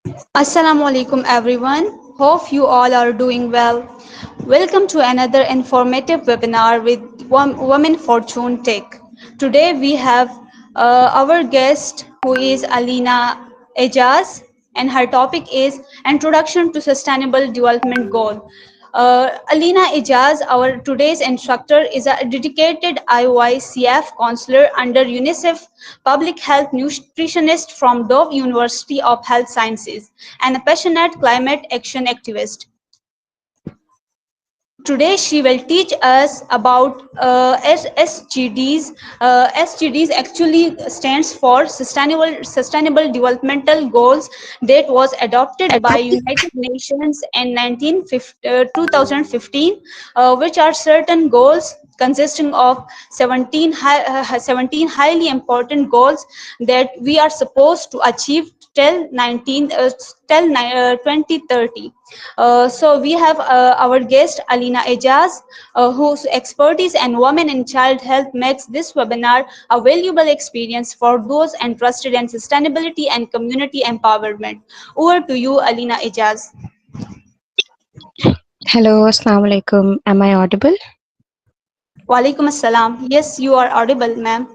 Assalamu alaikum everyone. Hope you all are doing well. Welcome to another informative webinar with Women Fortune Tech. Today we have our guest who is Alina Ejaz, and her topic is Introduction to Sustainable Development Goal. Alina Ejaz, our today's instructor, is a dedicated IOICF counselor under UNICEF public health nutritionist from Dove University of Health Sciences and a passionate climate action activist. Today she will teach us about SDGs. SDGs actually stands for Sustainable Developmental Goals that was adopted by United Nations in 2015, which are certain goals consisting of 17 highly important goals that we are supposed to achieve till 2030. So we have our guest Alina Ejaz, whose expertise in women and child health makes this webinar a valuable experience for those interested in sustainability and community empowerment. Over to you, Alina Ejaz. Hello, Assalamu alaikum. Am I audible? Walaikum assalam. Yes, you are audible, ma'am.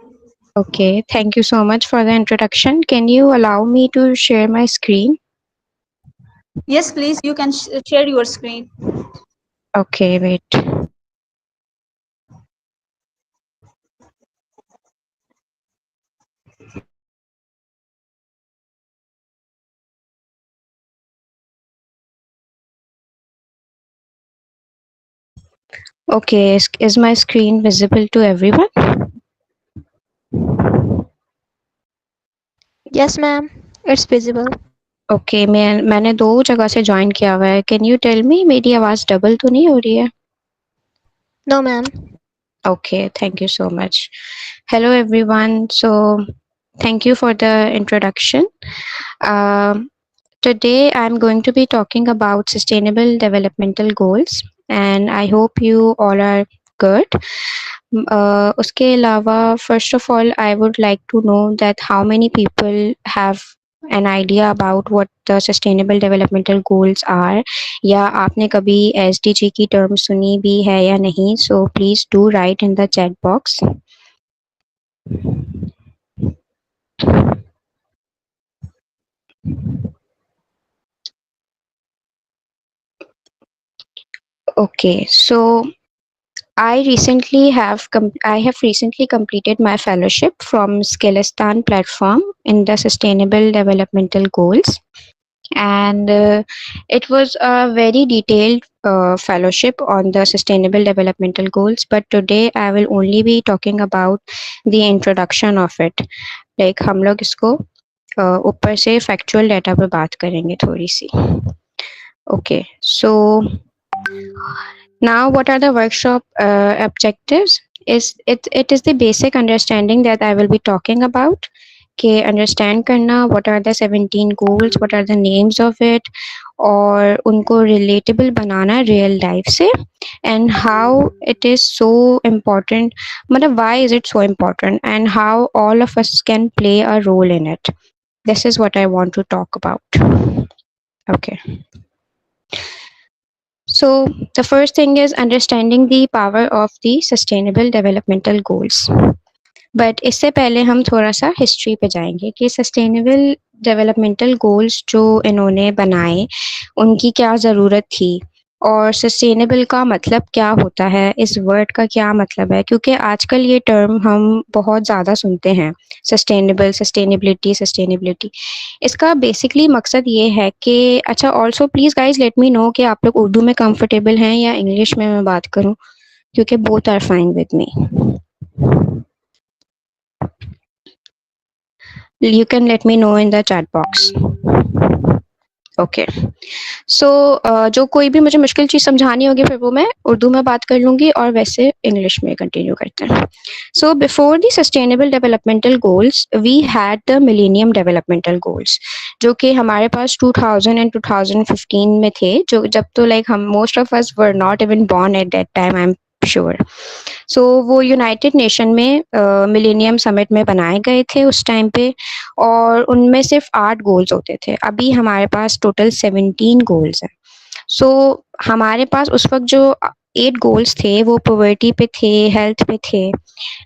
Okay, thank you so much for the introduction. Can you allow me to share my screen? Yes, please, you can share your screen. Okay, wait. Okay, is my screen visible to everyone? Yes, ma'am. It's visible. Okay, मैंने दो जगह से join किया हुआ है. Can you tell me मेरी आवाज़ double तो नहीं हो रही है? No, ma'am. Okay, thank you so much. Hello, everyone. So, thank you for the introduction. Today, I'm going to be talking about sustainable developmental goals, and I hope you all are good. उसके अलावा, first of all, I would like to know that how many people have an idea about what the sustainable developmental goals are, या आपने कभी SDG की term सुनी भी है या नहीं? So please do write in the chat box. Okay, so I have recently completed my fellowship from Skillistan platform in the Sustainable Developmental Goals, and it was a very detailed fellowship on the Sustainable Developmental Goals. But today I will only be talking about the introduction of it. Like हम लोग इसको ऊपर से factual data पर बात करेंगे थोड़ी सी. Okay, so now what are the workshop objectives? It is the basic understanding that I will be talking about. Okay, understand करना what are the 17 goals, what are the names of it, और उनको relatable बनाना real life से, and how it is so important, मतलब why is it so important, and how all of us can play a role in it. This is what I want to talk about. Okay. So the first thing is understanding the power of the sustainable developmental goals. But इससे पहले हम थोड़ा सा history पे जाएंगे कि sustainable developmental goals जो इन्होंने बनाए उनकी क्या ज़रूरत थी और सस्टेनेबल का मतलब क्या होता है, इस वर्ड का क्या मतलब है, क्योंकि आजकल ये टर्म हम बहुत ज़्यादा सुनते हैं, सस्टेनेबिलिटी. इसका बेसिकली मकसद ये है कि अच्छा, also please guys let me no कि आप लोग उर्दू में कंफर्टेबल हैं या इंग्लिश में मैं बात करूं, क्योंकि both are fine with me. You can let me know in the chat box. Okay, so जो कोई भी मुझे मुश्किल चीज़ समझानी होगी फिर वो मैं उर्दू में बात कर लूँगी और वैसे इंग्लिश में कंटिन्यू करते हैं. So before the sustainable developmental goals we had the millennium developmental goals, जो कि हमारे पास 2000 एंड 2015 में थे, जो जब तो लाइक हम most of us were not even born at that time. I am sure. So वो यूनाइटेड नेशन में मिलेनियम समिट में बनाए गए थे उस टाइम पे, और उनमें सिर्फ 8 गोल्स होते थे। अभी हमारे पास टोटल 17 गोल्स हैं। सो हमारे पास उस वक्त जो 8 गोल्स थे वो पॉवर्टी पे थे, हेल्थ पे थे,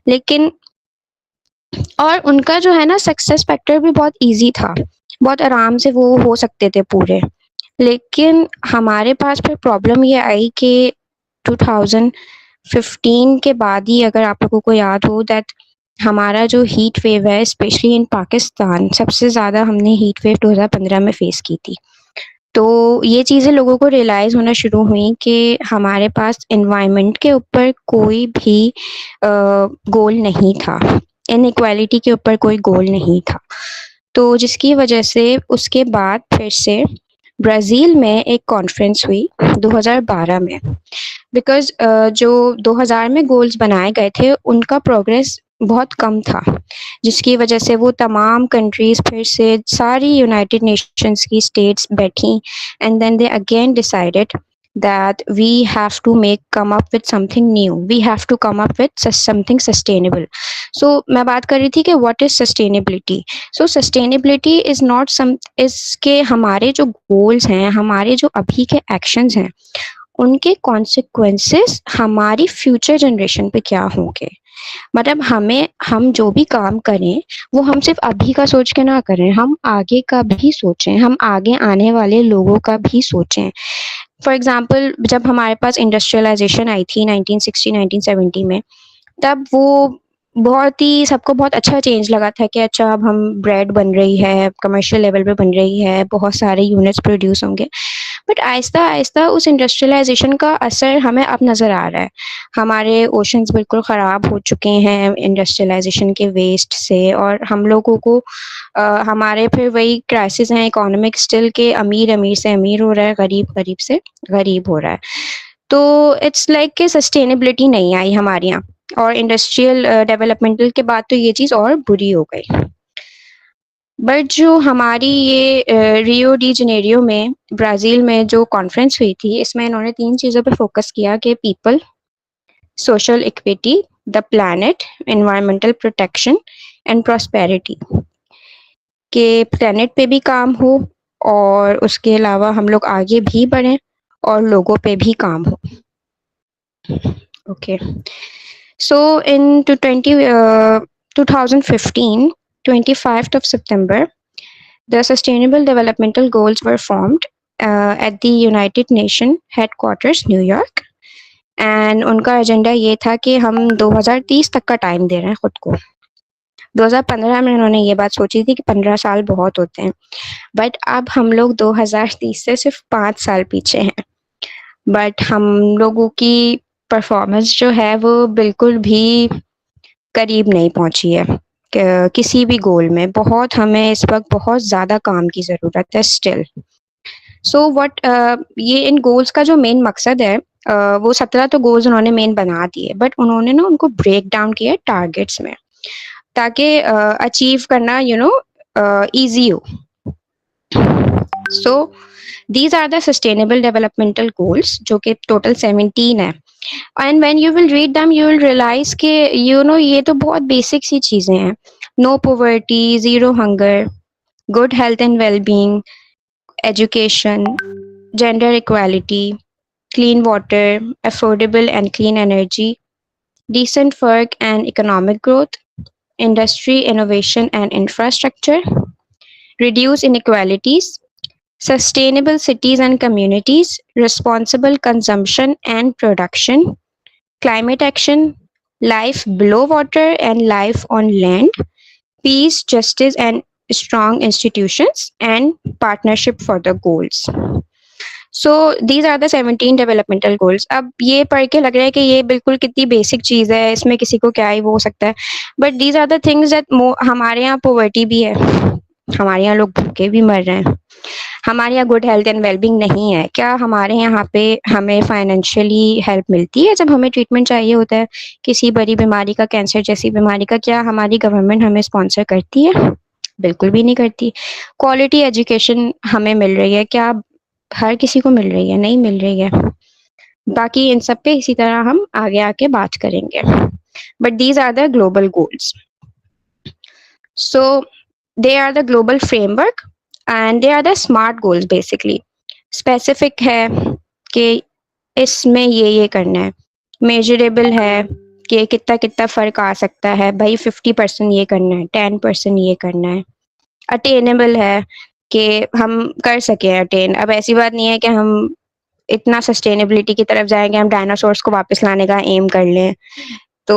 लेकिन और उनका जो है ना सक्सेस फैक्टर भी बहुत इजी था, बहुत आराम से वो हो सकते थे पूरे। लेकिन हमारे पास फिर प्रॉब्लम ये आई कि 2015 के बाद ही, अगर आप लोगों को याद हो, दैट हमारा जो हीट वेव है स्पेशली इन पाकिस्तान, सबसे ज़्यादा हमने हीट वेव 2015 में फेस की थी। तो ये चीज़ें लोगों को रियलाइज़ होना शुरू हुई कि हमारे पास एनवायरनमेंट के ऊपर कोई भी गोल नहीं था, इनइक्वालिटी के ऊपर कोई गोल नहीं था। तो जिसकी वजह से उसके बाद फिर से ब्राज़ील में एक कॉन्फ्रेंस हुई 2012 में, बिकॉज़ जो 2000 में गोल्स बनाए गए थे उनका प्रोग्रेस बहुत कम था, जिसकी वजह से वो तमाम कंट्रीज़ फिर से सारी यूनाइटेड नेशंस की स्टेट्स बैठी, and then they again decided that we have to come up with something new, we have to come up with something sustainable. So मैं बात कर रही थी कि what is sustainability. So sustainability is not some is के हमारे जो goals हैं, हमारे जो अभी के actions हैं, उनके consequences हमारी future generation पे क्या होंगे। मतलब हम जो भी काम करें वो हम सिर्फ अभी का सोच के ना करें, हम आगे का भी सोचें, हम आगे आने वाले लोगों का भी सोचें। फॉर एग्जाम्पल, जब हमारे पास इंडस्ट्रियलाइजेशन आई थी 1960-1970 में, तब वो बहुत ही सबको बहुत अच्छा चेंज लगा था कि अच्छा अब हम ब्रेड बन रही है, कमर्शियल लेवल पे बन रही है, बहुत सारे यूनिट्स प्रोड्यूस होंगे। बट आहिस्ता आहिस्ता उस इंडस्ट्रियलाइजेशन का असर हमें अब नज़र आ रहा है। हमारे ओशंस बिल्कुल ख़राब हो चुके हैं इंडस्ट्रियलाइजेशन के वेस्ट से, और हम लोगों को हमारे फिर वही क्राइसिस हैं इकोनॉमिक स्टिल के, अमीर अमीर से अमीर हो रहा है, गरीब गरीब से गरीब हो रहा है। तो इट्स लाइक कि सस्टेनेबिलिटी नहीं आई हमारे यहाँ, और इंडस्ट्रियल डेवलपमेंटल के बाद तो ये चीज़ और बुरी हो गई। बट जो हमारी ये रियो डी जनेरियो में ब्राज़ील में जो कॉन्फ्रेंस हुई थी, इसमें इन्होंने 3 चीज़ों पर फोकस किया कि people, social equity, the planet, environmental protection and prosperity, के प्लैनेट पे भी काम हो और उसके अलावा हम लोग आगे भी बढ़ें और लोगों पे भी काम हो। Okay, so in 2015, 25th of September, the Sustainable Developmental Goals were formed at the United Nations headquarters, New York. And उनका एजेंडा ये था कि हम 2030 तक का टाइम दे रहे हैं खुद को। 2015 में उन्होंने ये बात सोची थी कि 15 साल बहुत होते हैं, बट अब हम लोग 2030 से सिर्फ 5 साल पीछे हैं। बट हम लोगों की परफॉर्मेंस जो है वो बिल्कुल भी करीब नहीं पहुंची है किसी भी गोल में। बहुत हमें इस वक्त बहुत ज़्यादा काम की ज़रूरत है स्टिल। सो व्हाट ये इन गोल्स का जो मेन मकसद है, वो 17 तो गोल्स उन्होंने मेन बना दिए, बट उन्होंने ना उनको ब्रेक डाउन किया टारगेट्स में, ताकि अचीव करना ईजी हो। So these are the sustainable developmental goals, जो कि टोटल 17 है। And when you will read them you will realise के ये तो बहुत बेसिक सी चीज़ें हैं। No poverty, zero hunger, good health and wellbeing, education, gender equality, clean water, affordable and clean energy, decent work and economic growth, industry, innovation and infrastructure, reduce inequalities, sustainable cities and communities, responsible consumption and production, climate action, life below water and life on land, peace, justice and strong institutions, and partnership for the goals. So these are the 17 developmental goals. अब ये पढ़ के लग रहा है कि ये बिल्कुल कितनी बेसिक चीज़ है, इसमें किसी को क्या ही वो हो सकता है, but these are the things that हमारे यहाँ पॉवर्टी भी है, हमारे यहाँ लोग भूखे भी मर रहे हैं, हमारे यहाँ गुड हेल्थ एंड वेलबींग नहीं है। क्या हमारे यहाँ पे हमें फाइनेंशियली हेल्प मिलती है जब हमें ट्रीटमेंट चाहिए होता है किसी बड़ी बीमारी का, कैंसर जैसी बीमारी का? क्या हमारी गवर्नमेंट हमें स्पॉन्सर करती है? बिल्कुल भी नहीं करती। क्वालिटी एजुकेशन हमें मिल रही है क्या? हर किसी को मिल रही है? नहीं मिल रही है। बाकी इन सब पे इसी तरह हम आगे आके बात करेंगे, but these are the global goals. So they are the global framework and they are the smart goals. Basically specific है कि इसमें ये करना है, मेजरेबल है कि कितना कितना फर्क आ सकता है, भाई 50% ये करना है, 10% ये करना है. अटेनेबल है कि हम कर सकें अटेन. अब ऐसी बात नहीं है कि हम इतना सस्टेनेबिलिटी की तरफ जाएंगे, हम डायनासोर्स को वापस लाने का एम कर लें तो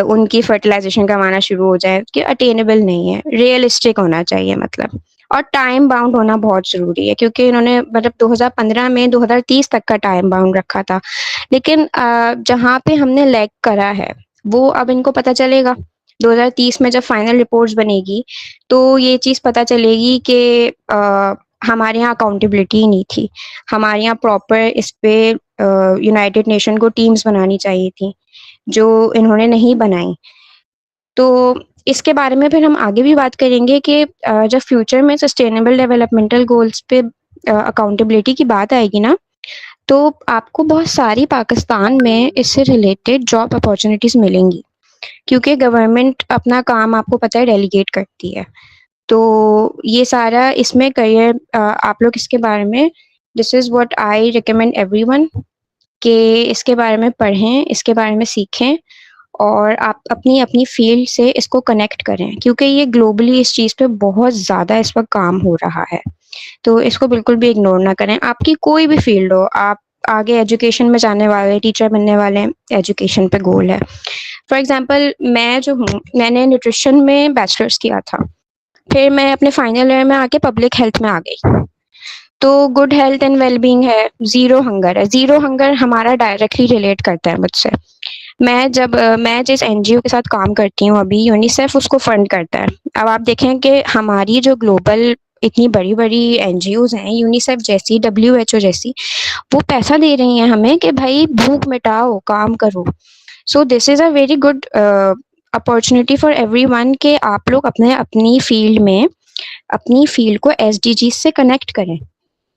उनकी फर्टिलाइजेशन करवाना शुरू हो जाए, कि अटेनेबल नहीं है, रियलिस्टिक होना चाहिए मतलब. और टाइम बाउंड होना बहुत ज़रूरी है, क्योंकि इन्होंने मतलब 2015 में 2030 तक का टाइम बाउंड रखा था, लेकिन जहाँ पे हमने लैग करा है वो अब इनको पता चलेगा. 2030 में जब फाइनल रिपोर्ट्स बनेगी तो ये चीज़ पता चलेगी कि हमारे यहाँ अकाउंटेबिलिटी ही नहीं थी. हमारे यहाँ प्रॉपर इस पे यूनाइटेड नेशन को टीम्स बनानी चाहिए थी, जो इन्होंने नहीं बनाई. तो इसके बारे में फिर हम आगे भी बात करेंगे कि जब फ्यूचर में सस्टेनेबल डेवलपमेंटल गोल्स पे अकाउंटेबिलिटी की बात आएगी ना, तो आपको बहुत सारी पाकिस्तान में इससे रिलेटेड जॉब अपॉर्चुनिटीज़ मिलेंगी, क्योंकि गवर्नमेंट अपना काम आपको पता है डेलीगेट करती है. तो ये सारा इसमें करियर आप लोग इसके बारे में, this is what I recommend everyone, कि इसके बारे में पढ़ें, इसके बारे में सीखें और आप अपनी अपनी फील्ड से इसको कनेक्ट करें, क्योंकि ये ग्लोबली इस चीज़ पे बहुत ज़्यादा इस वक्त काम हो रहा है. तो इसको बिल्कुल भी इग्नोर ना करें. आपकी कोई भी फील्ड हो, आप आगे एजुकेशन में जाने वाले, टीचर बनने वाले, एजुकेशन पे गोल है. फॉर एग्जांपल मैं जो हूँ, मैंने न्यूट्रिशन में बैचलर्स किया था, फिर मैं अपने फाइनल ईयर में आके पब्लिक हेल्थ में आ गई. तो गुड हेल्थ एंड वेलबींग है, ज़ीरो हंगर है. ज़ीरो हंगर हमारा डायरेक्टली रिलेट करता है मुझसे. मैं जिस एनजीओ के साथ काम करती हूँ अभी, यूनिसेफ उसको फंड करता है. अब आप देखें कि हमारी जो ग्लोबल इतनी बड़ी बड़ी एनजीओज हैं, यूनिसेफ जैसी, WHO जैसी, वो पैसा दे रही हैं हमें कि भाई भूख मिटाओ, काम करो. So this is a very good opportunity for everyone कि आप लोग अपने अपनी फील्ड में अपनी फील्ड को SDGs से कनेक्ट करें.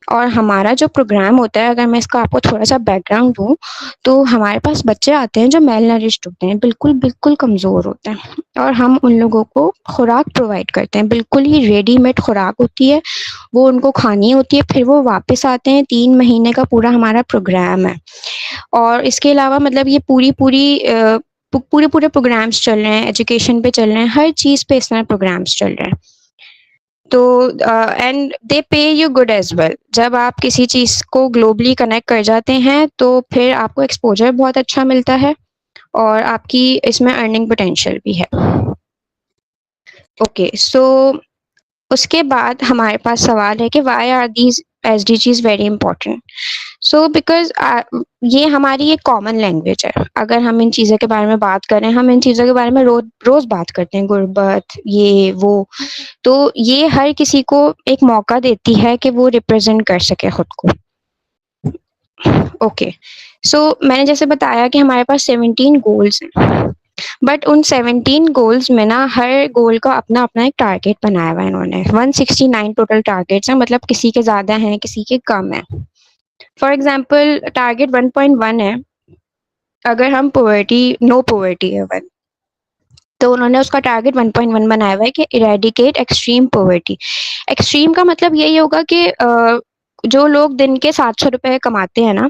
और हमारा जो प्रोग्राम होता है, अगर मैं इसका आपको थोड़ा सा बैकग्राउंड दूँ, तो हमारे पास बच्चे आते हैं जो मेल नरिश्ड होते हैं, बिल्कुल बिल्कुल कमज़ोर होते हैं, और हम उन लोगों को खुराक प्रोवाइड करते हैं, बिल्कुल ही रेडीमेड खुराक होती है, वो उनको खानी होती है. फिर वो वापस आते हैं. 3 महीने का पूरा हमारा प्रोग्राम है. और इसके अलावा मतलब ये पूरे पूरे प्रोग्राम्स चल रहे हैं, एजुकेशन पे चल रहे हैं, हर चीज़ पे इस तरह प्रोग्राम्स चल रहे हैं. तो एंड दे पे यू गुड एज वेल. जब आप किसी चीज़ को ग्लोबली कनेक्ट कर जाते हैं तो फिर आपको एक्सपोजर बहुत अच्छा मिलता है और आपकी इसमें अर्निंग पोटेंशियल भी है. ओके, सो उसके बाद हमारे पास सवाल है कि why are these SDGs very important. So because ये हमारी एक कॉमन लैंग्वेज है. अगर हम इन चीज़ों के बारे में बात करें, हम इन चीज़ों के बारे में रोज़ बात करते हैं, गुर्बत, ये वो. तो ये हर किसी को एक मौका देती है कि वो रिप्रेजेंट कर सके खुद को. ओके, सो मैंने जैसे बताया कि हमारे पास 17 गोल्स हैं, बट उन 17 गोल्स में ना हर गोल का अपना अपना एक टारगेट बनाया हुआ है इन्होंने. 169 टोटल टारगेट्स हैं, मतलब किसी के ज़्यादा हैं, किसी के कम है. फॉर एग्जाम्पल टारगेट 1.1 है, अगर हम नो पोवर्टी है 1, तो उन्होंने उसका टारगेट 1.1 बनाया हुआ है कि इरेडिकेट एक्सट्रीम पोवर्टी. एक्सट्रीम का मतलब यही होगा कि जो लोग दिन के 700 रुपए कमाते हैं ना,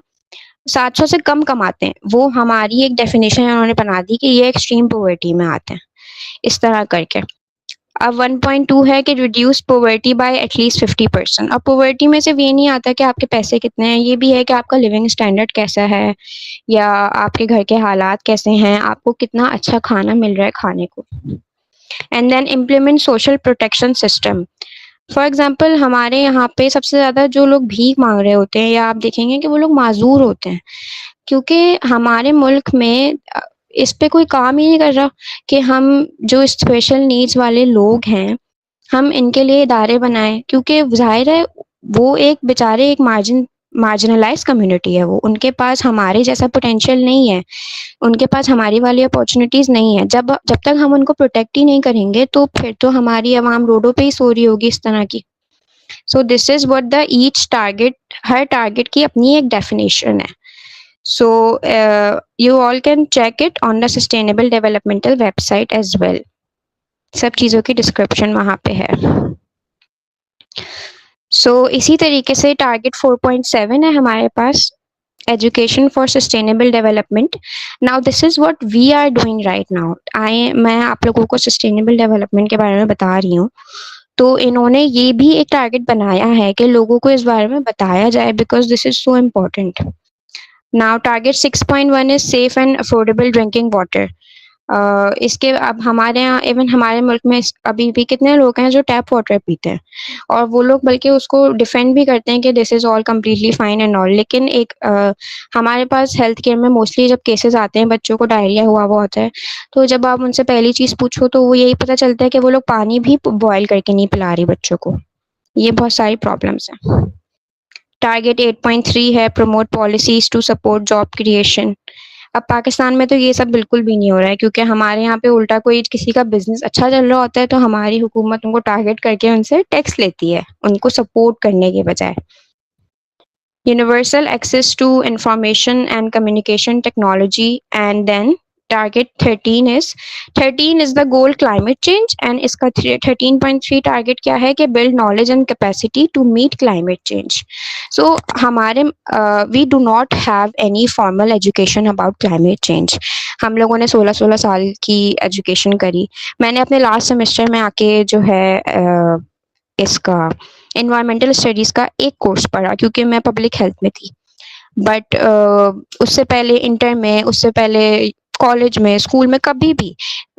700 से कम कमाते हैं, वो हमारी एक डेफिनेशन उन्होंने बना दी कि ये एक्सट्रीम पोवर्टी में आते हैं, इस तरह करके. अब 1.2 है कि रिड्यूस पोवर्टी बाय एटलीस्ट 50%. अब पोवर्टी में सिर्फ ये नहीं आता कि आपके पैसे कितने हैं, ये भी है कि आपका लिविंग स्टैंडर्ड कैसा है, या आपके घर के हालात कैसे हैं, आपको कितना अच्छा खाना मिल रहा है खाने को. And then implement social protection system. For example हमारे यहाँ पे सबसे ज़्यादा जो लोग भीख मांग रहे होते हैं, या आप देखेंगे कि वो लोग माजूर होते हैं, क्योंकि हमारे मुल्क में इस पे कोई काम ही नहीं कर रहा कि हम जो स्पेशल नीड्स वाले लोग हैं, हम इनके लिए इदारे बनाएं. क्योंकि ज़ाहिर है वो एक बेचारे एक मार्जिनलाइज कम्युनिटी है, वो उनके पास हमारे जैसा पोटेंशियल नहीं है, उनके पास हमारी वाली अपॉर्चुनिटीज़ नहीं है. जब तक हम उनको प्रोटेक्ट ही नहीं करेंगे तो फिर तो हमारी आवाम रोडों पे ही सो रही होगी इस तरह की. So this is what the each target, her target की अपनी एक डेफिनेशन है. So you all can check it on the Sustainable Developmental website as well. सब चीज़ों की डिस्क्रिप्शन वहाँ पे है. इसी तरीके से टारगेट 4.7 है हमारे पास, education for sustainable development. Now this is what we are doing right now. मैं आप लोगों को सस्टेनेबल डेवलपमेंट के बारे में बता रही हूँ. तो इन्होंने ये भी एक टारगेट बनाया है कि लोगों को इस बारे में बताया जाए, because this is so important. Now target 6.1 is safe and affordable drinking water. इसके अब हमारे यहाँ इवन हमारे मुल्क में अभी भी कितने लोग हैं जो टैप वाटर पीते हैं, और वो लोग बल्कि उसको डिफेंड भी करते हैं कि this is all completely fine and all. लेकिन एक हमारे पास हेल्थ केयर में मोस्टली जब केसेस आते हैं, बच्चों को डायरिया हुआ होता है, तो जब आप उनसे पहली चीज़ पूछो तो वो यही पता चलता है कि वो लोग पानी भी बॉयल करके नहीं पिला रही बच्चों को. ये बहुत सारी प्रॉब्लम्स हैं. टारगेट 8.3 है promote policies to support job creation. अब पाकिस्तान में तो ये सब बिल्कुल भी नहीं हो रहा है, क्योंकि हमारे यहाँ पे उल्टा कोई किसी का बिजनेस अच्छा चल रहा होता है तो हमारी हुकूमत उनको टारगेट करके उनसे टैक्स लेती है, उनको सपोर्ट करने के बजाय. Universal access to information and communication technology. And then target 13 is the goal climate change. And इसका 13.3 टारगेट क्या है कि build knowledge and capacity to meet climate change. So हमारे we do not have any formal education about climate change. हम लोगों ने 16 साल की एजुकेशन करी. मैंने अपने लास्ट सेमेस्टर में आके जो है इसका एनवायरमेंटल स्टडीज़ का एक कोर्स पढ़ा, क्योंकि मैं पब्लिक हेल्थ में थी. बट उससे पहले इंटर में, उससे पहले कॉलेज में, स्कूल में कभी भी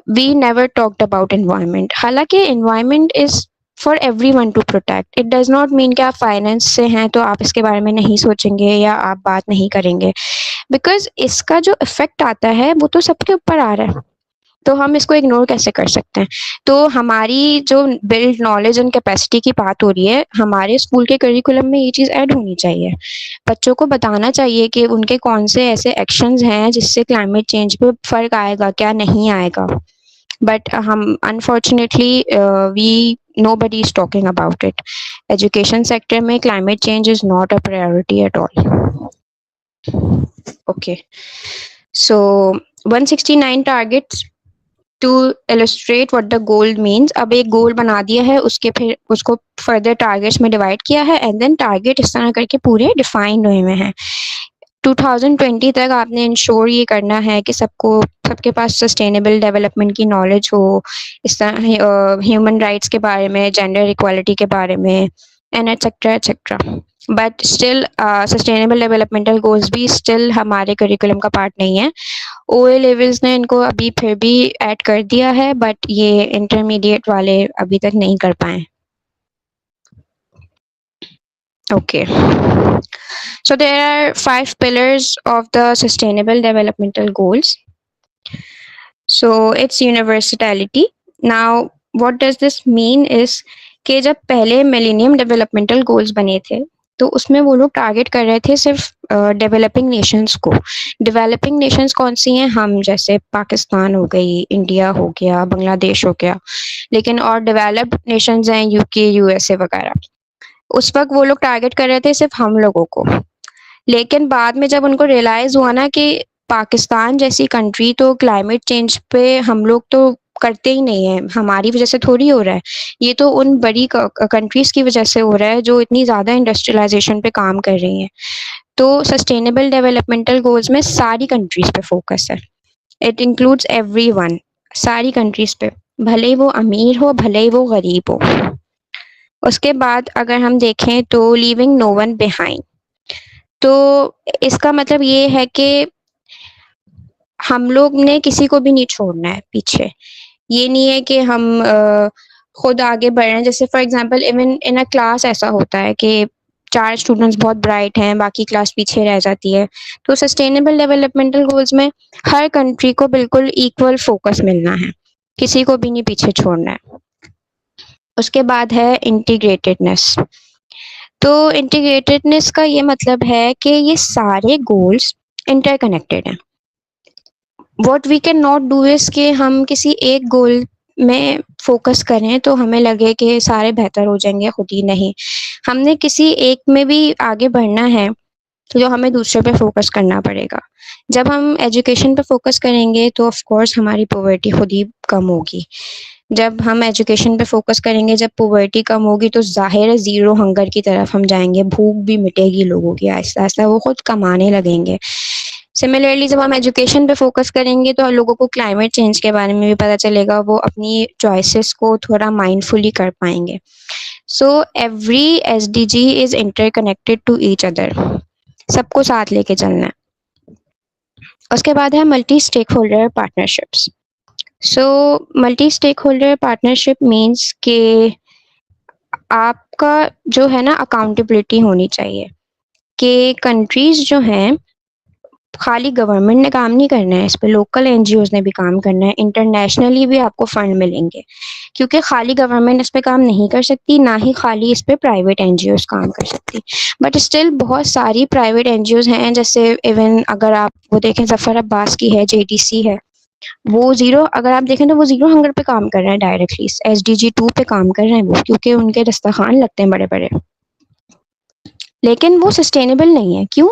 we never talked about environment. हालांकि environment is for everyone to protect. It does not mean कि आप फाइनेंस से हैं तो आप इसके बारे में नहीं सोचेंगे या आप बात नहीं करेंगे, बिकॉज इसका जो इफेक्ट आता है वो तो सबके ऊपर आ रहा है, तो हम इसको इग्नोर कैसे कर सकते हैं. तो हमारी जो बिल्ड नॉलेज एंड कैपेसिटी की बात हो रही है, हमारे स्कूल के करिकुलम में ये चीज़ ऐड होनी चाहिए. बच्चों को बताना चाहिए कि उनके कौन से ऐसे एक्शंस हैं जिससे क्लाइमेट चेंज पे फ़र्क आएगा, क्या नहीं आएगा. बट हम unfortunately we nobody is talking about it. Education sector में climate change is not a priority at all. Okay, so 169 targets to illustrate what the goal means. अब एक गोल बना दिया है, उसके फिर उसको फर्दर टारगेट्स में डिवाइड किया है, एंड देन टारगेट इस तरह करके पूरे डिफाइंड हुए हुए हैं. 2020 तक आपने इंश्योर ये करना है कि सबके पास सस्टेनेबल डेवलपमेंट की नॉलेज हो, इस तरह ह्यूमन राइट्स के बारे में, जेंडर इक्वालिटी के बारे में, and etcetera etcetera. But still sustainable developmental goals भी स्टिल हमारे करिकुलम का पार्ट नहीं है. OA लेवल्स ने इनको अभी फिर भी ऐड कर दिया है, बट ये इंटरमीडिएट वाले अभी तक नहीं कर पाए. Okay, so there are 5 pillars of the sustainable developmental goals. So it's universality. Now what does this mean is कि जब पहले मिलेनियम डेवलपमेंटल गोल्स बने थे तो उसमें वो लोग टारगेट कर रहे थे सिर्फ डेवलपिंग नेशंस को. डेवलपिंग नेशंस कौन सी हैं? हम जैसे पाकिस्तान हो गई, इंडिया हो गया, बांग्लादेश हो गया. लेकिन और डेवलप्ड नेशंस हैं UK, USA वगैरह. उस वक्त वो लोग टारगेट कर रहे थे सिर्फ हम लोगों को. लेकिन बाद में जब उनको रियलाइज हुआ ना कि पाकिस्तान जैसी कंट्री तो क्लाइमेट चेंज पे हम लोग तो करते ही नहीं है, हमारी वजह से थोड़ी हो रहा है, ये तो उन बड़ी कंट्रीज की वजह से हो रहा है जो इतनी ज़्यादा इंडस्ट्रियलाइजेशन पे काम कर रही हैं. तो सस्टेनेबल डेवलपमेंटल गोल्स में सारी कंट्रीज पे फोकस है. इट इंक्लूड्स एवरीवन, सारी कंट्रीज पे, भले ही वो अमीर हो, भले ही वो गरीब हो. उसके बाद अगर हम देखें तो लीविंग नो वन बिहाइंड, तो इसका मतलब ये है कि हम लोग ने किसी को भी नहीं छोड़ना है पीछे. ये नहीं है कि हम खुद आगे बढ़ रहे हैं. जैसे for example even in a class ऐसा होता है कि 4 स्टूडेंट्स बहुत ब्राइट हैं, बाकी क्लास पीछे रह जाती है. तो सस्टेनेबल डेवलपमेंटल गोल्स में हर कंट्री को बिल्कुल इक्वल फोकस मिलना है, किसी को भी नहीं पीछे छोड़ना है. उसके बाद है इंटीग्रेटेडनेस. तो इंटीग्रेटेडनेस का ये मतलब है कि ये सारे गोल्स इंटरकनेक्टेड हैं. What we can not do is कि हम किसी एक गोल में फोकस करें तो हमें लगे कि सारे बेहतर हो जाएंगे, खुद ही नहीं. हमने किसी एक में भी आगे बढ़ना है जो हमें दूसरे पे फोकस करना पड़ेगा। जब हम एजुकेशन पे फोकस करेंगे तो ऑफ कोर्स हमारी पॉवर्टी खुद ही कम होगी। जब हम एजुकेशन पे फोकस करेंगे, जब पॉवर्टी कम होगी तो ज़ाहिर है ज़ीरो हंगर की तरफ हम जाएंगे, भूख भी मिटेगी लोगों की आहिस्ता आहिस्ता, वो खुद कमाने लगेंगे। सिमिलरली जब हम एजुकेशन पे फोकस करेंगे तो लोगों को क्लाइमेट चेंज के बारे में भी पता चलेगा, वो अपनी चॉइसेस को थोड़ा माइंडफुली कर पाएंगे। So every SDG is interconnected to each other, सबको साथ लेके चलना है। उसके बाद है multi stakeholder partnerships. So multi stakeholder partnership means के आपका जो है ना अकाउंटेबिलिटी होनी चाहिए कि कंट्रीज जो हैं खाली गवर्नमेंट ने काम नहीं करना है इस पे, लोकल NGOs ने भी काम करना है, इंटरनेशनली भी आपको फंड मिलेंगे, क्योंकि खाली गवर्नमेंट इस पे काम नहीं कर सकती, ना ही खाली इस पे प्राइवेट NGOs काम कर सकती। बट स्टिल बहुत सारी प्राइवेट NGOs हैं, जैसे इवन अगर आप वो देखें जफर अब्बास की है, JTC है, वो ज़ीरो, अगर आप देखें तो वो ज़ीरो हंगर पे काम कर रहे हैं, डायरेक्टली SDG 2 पे काम कर रहे हैं वो, क्योंकि उनके दस्तरखान लगते हैं बड़े बड़े, लेकिन वो सस्टेनेबल नहीं है। क्यों?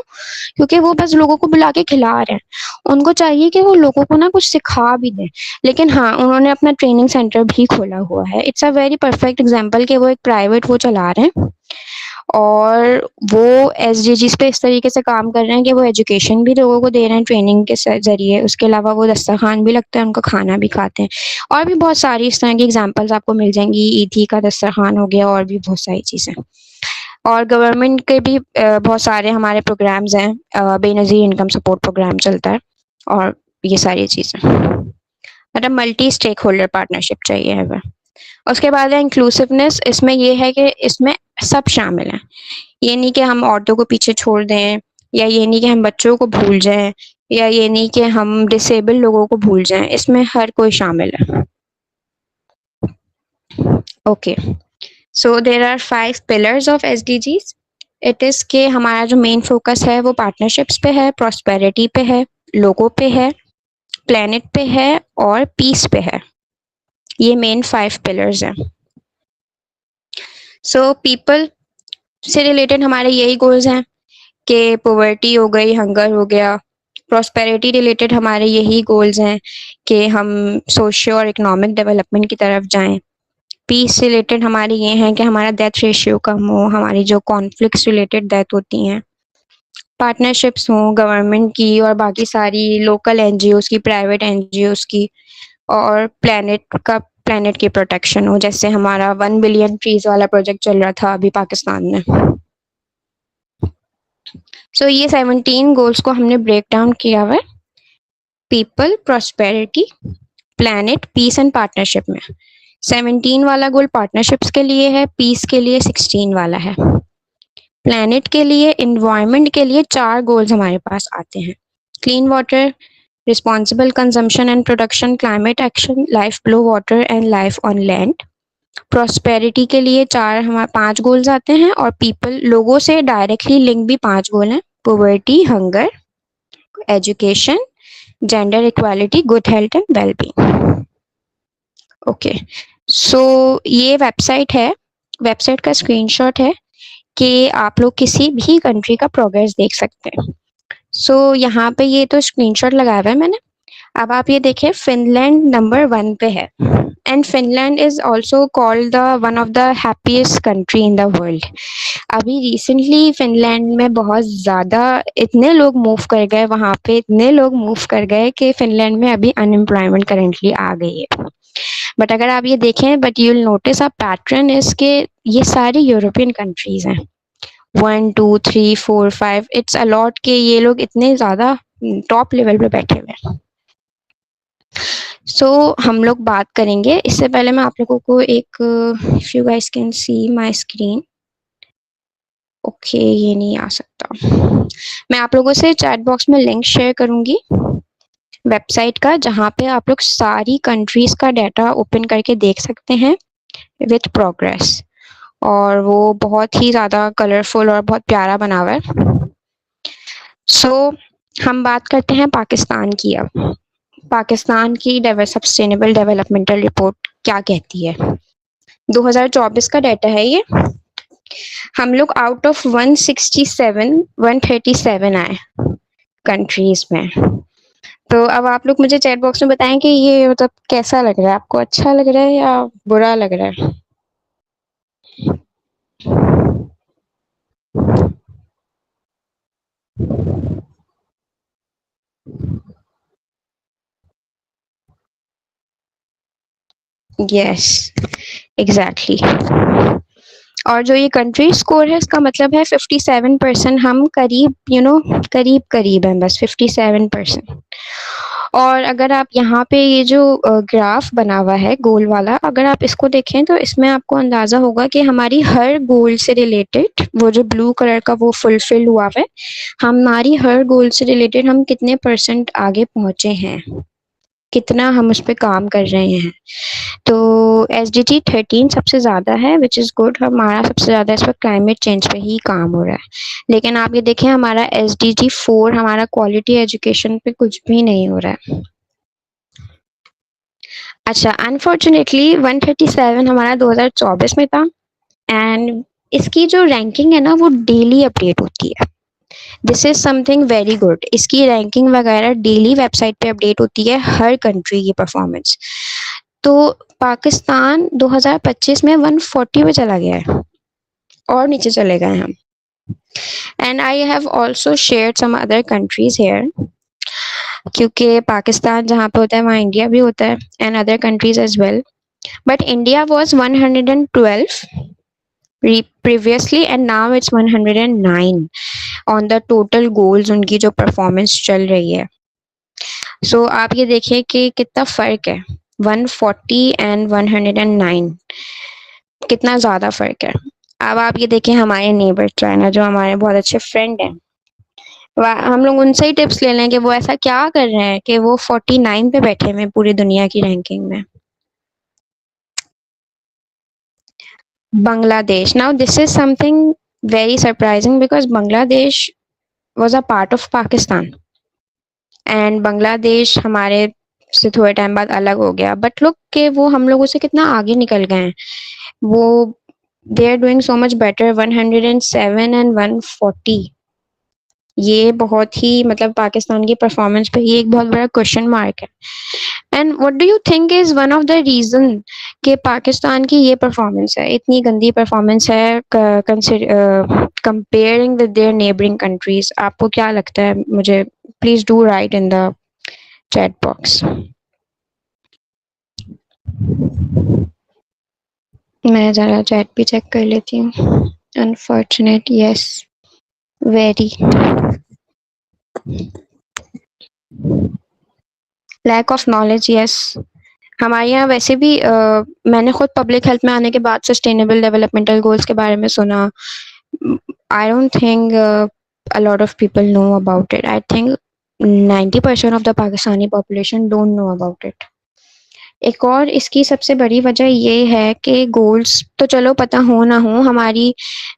क्योंकि वो बस लोगों को बुला के खिला रहे हैं। उनको चाहिए कि वो लोगों को ना कुछ सिखा भी दें, लेकिन हाँ उन्होंने अपना ट्रेनिंग सेंटर भी खोला हुआ है। It's a very perfect example कि वो एक प्राइवेट वो चला रहे हैं और वो SDGs पे इस तरीके से काम कर रहे हैं कि वो एजुकेशन भी लोगों को दे रहे हैं ट्रेनिंग के ज़रिए, उसके अलावा वो दस्तरखान भी लगता है, उनका खाना भी खाते हैं। और भी बहुत सारी इस तरह की एग्जांपल्स आपको मिल जाएंगी, ईदी का दस्तरखान हो गया और भी बहुत सारी चीज़ें। और गवर्नमेंट के भी बहुत सारे हमारे प्रोग्राम्स हैं, बेनज़ीर इनकम सपोर्ट प्रोग्राम चलता है और ये सारी चीज़ें, मतलब मल्टी स्टेक होल्डर पार्टनरशिप चाहिए है। उसके बाद है इंक्लूसिवनेस। इसमें ये है कि इसमें सब शामिल हैं, ये नहीं कि हम औरतों को पीछे छोड़ दें, या ये नहीं कि हम बच्चों को भूल जाएं, या ये नहीं कि हम डिसेबल लोगों को भूल जाएं, इसमें हर कोई शामिल है। Okay, so there are 5 pillars of SDGs। It is के हमारा जो मेन फोकस है वो पार्टनरशिप्स पे है, प्रॉस्पेरिटी पे है, लोगों पे है, प्लेनेट पे है और पीस पे है। ये मेन 5 पिलर्स हैं। सो पीपल से रिलेटेड हमारे यही गोल्स हैं कि पॉवर्टी हो गई, हंगर हो गया। प्रॉस्पेरिटी रिलेटेड हमारे यही गोल्स हैं कि हम सोशियो और इकोनॉमिक डेवलपमेंट की तरफ जाएं। पीस रिलेटेड हमारे ये हैं कि हमारा डेथ रेशियो कम हो, हमारी जो कॉन्फ्लिक्ट्स रिलेटेड डेथ होती हैं। पार्टनरशिप्स हों गवर्नमेंट की और बाकी सारी लोकल NGOs की, प्राइवेट NGOs की, और प्लेनेट की प्रोटेक्शन हो, जैसे हमारा 1 बिलियन ट्रीज वाला प्रोजेक्ट चल रहा था अभी पाकिस्तान में। सो ये 17 गोल्स को हमने ब्रेक डाउन किया हुआ है people, prosperity, planet, peace and partnership में। 17 वाला गोल पार्टनरशिप्स के लिए है, पीस के लिए 16 वाला है, प्लेनेट के लिए, इन्वायरमेंट के लिए 4 गोल्स हमारे पास आते हैं, clean water, responsible consumption and production, climate action, life below water and life on land. Prosperity के लिए 5 गोल्स आते हैं, और पीपल, लोगों से डायरेक्टली लिंक भी 5 गोल हैं, poverty, hunger, education, gender equality, good health and wellbeing. Okay, so ये वेबसाइट है, वेबसाइट का स्क्रीनशॉट है कि आप लोग किसी भी कंट्री का प्रोग्रेस देख सकते हैं। सो यहाँ पे ये तो स्क्रीनशॉट लगाया हुआ है मैंने। अब आप ये देखें, फिनलैंड नंबर 1 पे है, and Finland is also called the one of the happiest country in the world. अभी रिसेंटली फिनलैंड में बहुत ज़्यादा इतने लोग मूव कर गए वहाँ पे, इतने लोग मूव कर गए कि फिनलैंड में अभी अनएम्प्लॉयमेंट करेंटली आ गई है। बट अगर आप ये देखें, but you will notice a pattern इसके, ये सारी यूरोपियन कंट्रीज हैं, 1 2 3 4 5, इट्स अलॉट के ये लोग इतने ज़्यादा टॉप लेवल पे बैठे हुए हैं। सो हम लोग बात करेंगे, इससे पहले मैं आप लोगों को एक, if you guys can see my screen, okay ये नहीं आ सकता, मैं आप लोगों से चैट बॉक्स में लिंक शेयर करूंगी वेबसाइट का, जहाँ पे आप लोग सारी कंट्रीज का डाटा ओपन करके देख सकते हैं विथ प्रोग्रेस, और वो बहुत ही ज़्यादा कलरफुल और बहुत प्यारा बना हुआ है। सो हम बात करते हैं पाकिस्तान की। अब पाकिस्तान की सस्टेनेबल डेवलपमेंटल रिपोर्ट क्या कहती है, 2024 का डाटा है ये। हम लोग आउट ऑफ 167 137 आए कंट्रीज में। तो अब आप लोग मुझे चैट बॉक्स में बताएं कि ये मतलब कैसा लग रहा है आपको, अच्छा लग रहा है या बुरा लग रहा है? Yes, exactly. और जो ये कंट्री स्कोर है इसका मतलब है 57%। हम करीब करीब करीब हैं, बस 57%। और अगर आप यहाँ पे ये जो ग्राफ बना हुआ है गोल वाला, अगर आप इसको देखें तो इसमें आपको अंदाजा होगा कि हमारी हर गोल से रिलेटेड, वो जो ब्लू कलर का वो फुलफिल हुआ है, हमारी हर गोल से रिलेटेड हम कितने परसेंट आगे पहुंचे हैं, कितना हम उस पर काम कर रहे हैं। तो SDG 13 सबसे ज़्यादा है, विच इज़ गुड। हमारा सबसे ज़्यादा इस पर क्लाइमेट चेंज पे ही काम हो रहा है। लेकिन आप ये देखें, हमारा SDG 4 हमारा क्वालिटी एजुकेशन पे कुछ भी नहीं हो रहा है। अच्छा, अनफॉर्चुनेटली 137 हमारा 2024 में था। एंड इसकी जो रैंकिंग है ना वो डेली अपडेट होती है। This is something very good. इसकी रैंकिंग वगैरह डेली वेबसाइट पे अपडेट होती है, हर कंट्री की परफॉर्मेंस। तो पाकिस्तान 2025 में 140 पे चला गया है, और नीचे चले गए हम। And I have also shared some other countries here, क्योंकि पाकिस्तान जहाँ पे होता है वहाँ इंडिया भी होता है, and other countries as well. But India was 112 previously and now it's 109 on the total goals, उनकी जो परफॉर्मेंस चल रही है। सो आप ये देखिए कि कितना फ़र्क है, 140 एंड 109, कितना ज़्यादा फ़र्क है। अब आप ये देखिए हमारे नेबर चाइना, जो हमारे बहुत अच्छे फ्रेंड हैं, हम लोग उनसे ही टिप्स ले लें कि वो ऐसा क्या कर रहे हैं कि वो 49 पे बैठे हुए पूरी दुनिया की रैंकिंग में। Bangladesh. Now, this is something very surprising because Bangladesh was a part of Pakistan, and Bangladesh हमारे से थोड़े टाइम बाद अलग हो गया। बट लोग के वो हम लोगों से कितना आगे निकल गए हैं। वो they are doing so much better, 107 and 140। ये बहुत ही मतलब पाकिस्तान की परफॉर्मेंस पे ये एक बहुत बड़ा क्वेश्चन मार्क है। And what do you think is one of the reason कि पाकिस्तान की ये परफॉर्मेंस है, इतनी गंदी परफॉर्मेंस है comparing with their neighbouring countries? आपको क्या लगता है? मुझे please do write in the chat box. मैं ज़रा चैट भी चेक कर लेती हूँ। Unfortunate, yes, very lack of knowledge, yes. हमारे यहाँ वैसे भी मैंने खुद पब्लिक हेल्थ में आने के बाद सस्टेनेबल डेवलपमेंटल गोल्स के बारे में सुना। I don't think a lot of people know about it. I think 90% of the Pakistani population don't know about it. एक और इसकी सबसे बड़ी वजह ये है कि गोल्स तो चलो पता हो ना हो, हमारी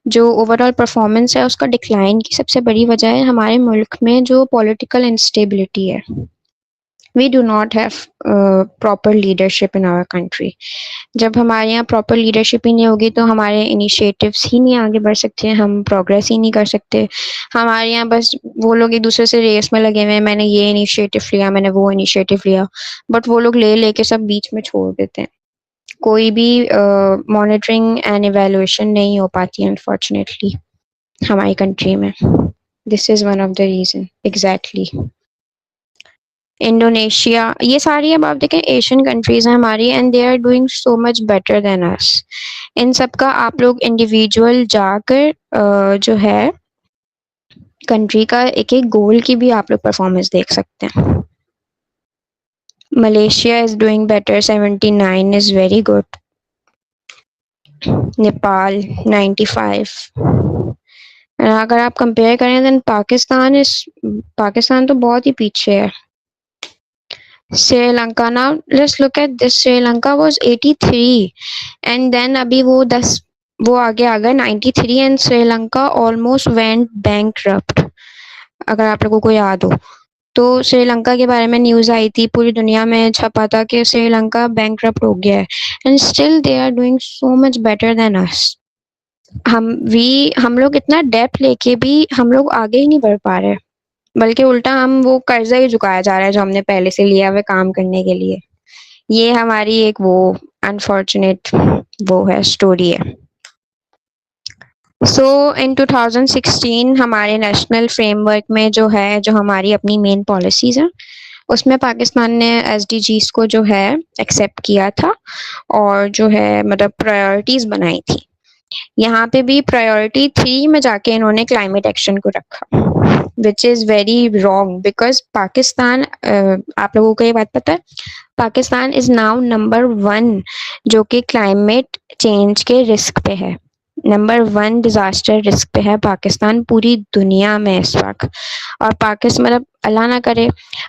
जो ओवरऑल परफॉर्मेंस है उसका डिक्लाइन की सबसे बड़ी वजह है हमारे मुल्क में जो पॉलिटिकल इंस्टेबिलिटी है। We do not have proper leadership in our country. जब हमारे यहाँ प्रॉपर लीडरशिप ही नहीं होगी तो हमारे इनिशिएटिव्स ही नहीं आगे बढ़ सकते, हम प्रोग्रेस ही नहीं कर सकते। हमारे यहाँ बस वो लोग एक दूसरे से रेस में लगे हुए हैं, मैंने ये इनिशिएटिव लिया, मैंने वो इनिशिएटिव लिया, बट वो लोग ले लेके सब बीच में छोड़ देते हैं। कोई भी मॉनिटरिंग एंड इवेल्युएशन नहीं हो पाती अनफॉर्चुनेटली हमारी कंट्री में। This is one of the reason exactly. Indonesia, ये सारी अब आप देखें एशियन कंट्रीज हैं हमारी, and they are doing so much better than us. इन सब का आप लोग इंडिविजुअल जाकर जो है कंट्री का एक एक गोल की भी आप लोग परफॉर्मेंस देख सकते हैं। Malaysia is doing better, 79 is very good. Nepal 95। अगर आप कंपेयर करें देन पाकिस्तान तो बहुत ही पीछे है। Sri Lanka, now let's look at this. Sri Lanka was 83 and then अभी वो आगे आ गया 93 and Sri Lanka almost went bankrupt। अगर आप लोगों को याद हो तो श्रीलंका के बारे में न्यूज़ आई थी, पूरी दुनिया में छपा था कि श्रीलंका बैंकरप्ट हो गया है, and still they are doing so much better than us. हम लोग इतना डेप्थ लेके भी हम लोग आगे ही नहीं बढ़ पा रहे, बल्कि उल्टा हम वो कर्जा ही चुकाया जा रहा है जो हमने पहले से लिया हुआ काम करने के लिए। ये हमारी एक वो अनफॉर्चुनेट वो है स्टोरी है। सो इन 2016 हमारे नेशनल फ्रेमवर्क में जो है, जो हमारी अपनी मेन पॉलिसीज हैं, उसमें पाकिस्तान ने एसडीजीज को जो है एक्सेप्ट किया था और जो है मतलब प्रायोरिटीज बनाई थी। यहाँ पे भी प्रायोरिटी 3 में जाके इन्होंने क्लाइमेट एक्शन को रखा, which is very wrong because Pakistan, आप लोगों को ये बात पता है, पाकिस्तान इज नाउ नंबर 1 जो कि क्लाइमेट चेंज के रिस्क पे है। नंबर 1 डिजास्टर रिस्क पे है पाकिस्तान पूरी दुनिया में इस वक्त। और पाकिस्तान मतलब अल्लाह ना करे,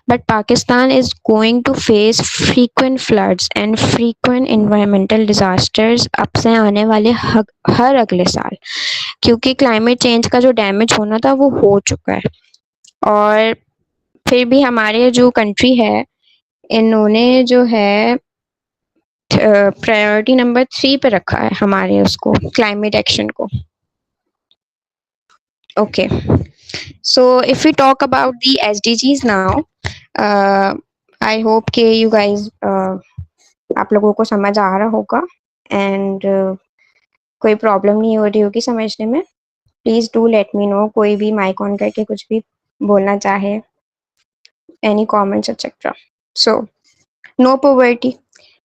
but Pakistan is going to face frequent floods and frequent environmental disasters अब से आने वाले हर अगले साल, क्योंकि क्लाइमेट चेंज का जो डैमेज होना था वो हो चुका है। और फिर भी हमारे जो कंट्री है, इन्होंने जो है प्रायोरिटी नंबर 3 पे रखा है हमारे उसको क्लाइमेट एक्शन को। Okay, so if we talk about the SDGs now, I hope के यू गाइज आप लोगों को समझ आ रहा होगा एंड कोई प्रॉब्लम नहीं हो रही होगी समझने में। Please do let me know, कोई भी माइक ऑन करके कुछ भी बोलना चाहे, any comments etcetera. So no poverty,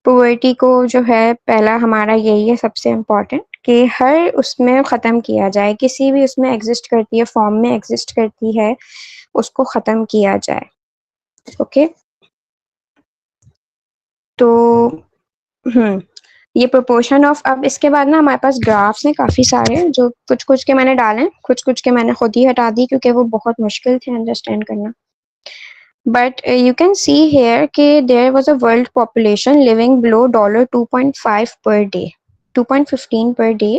poverty को जो है पहला हमारा यही है सबसे इम्पोर्टेंट कि हर उसमें ख़त्म किया जाए, किसी भी उसमें एग्जिस्ट करती है फॉर्म में एग्जिस्ट करती है उसको ख़त्म किया जाए। ओके, तो ये प्रोपोर्शन ऑफ, अब इसके बाद ना हमारे पास ग्राफ्स हैं काफ़ी सारे, जो कुछ कुछ के मैंने डाले, कुछ कुछ के मैंने खुद ही हटा दी क्योंकि वो बहुत मुश्किल थे अंडरस्टैंड करना। But you can see here that there was a world population living below $2.5 per day, 2.15 per day।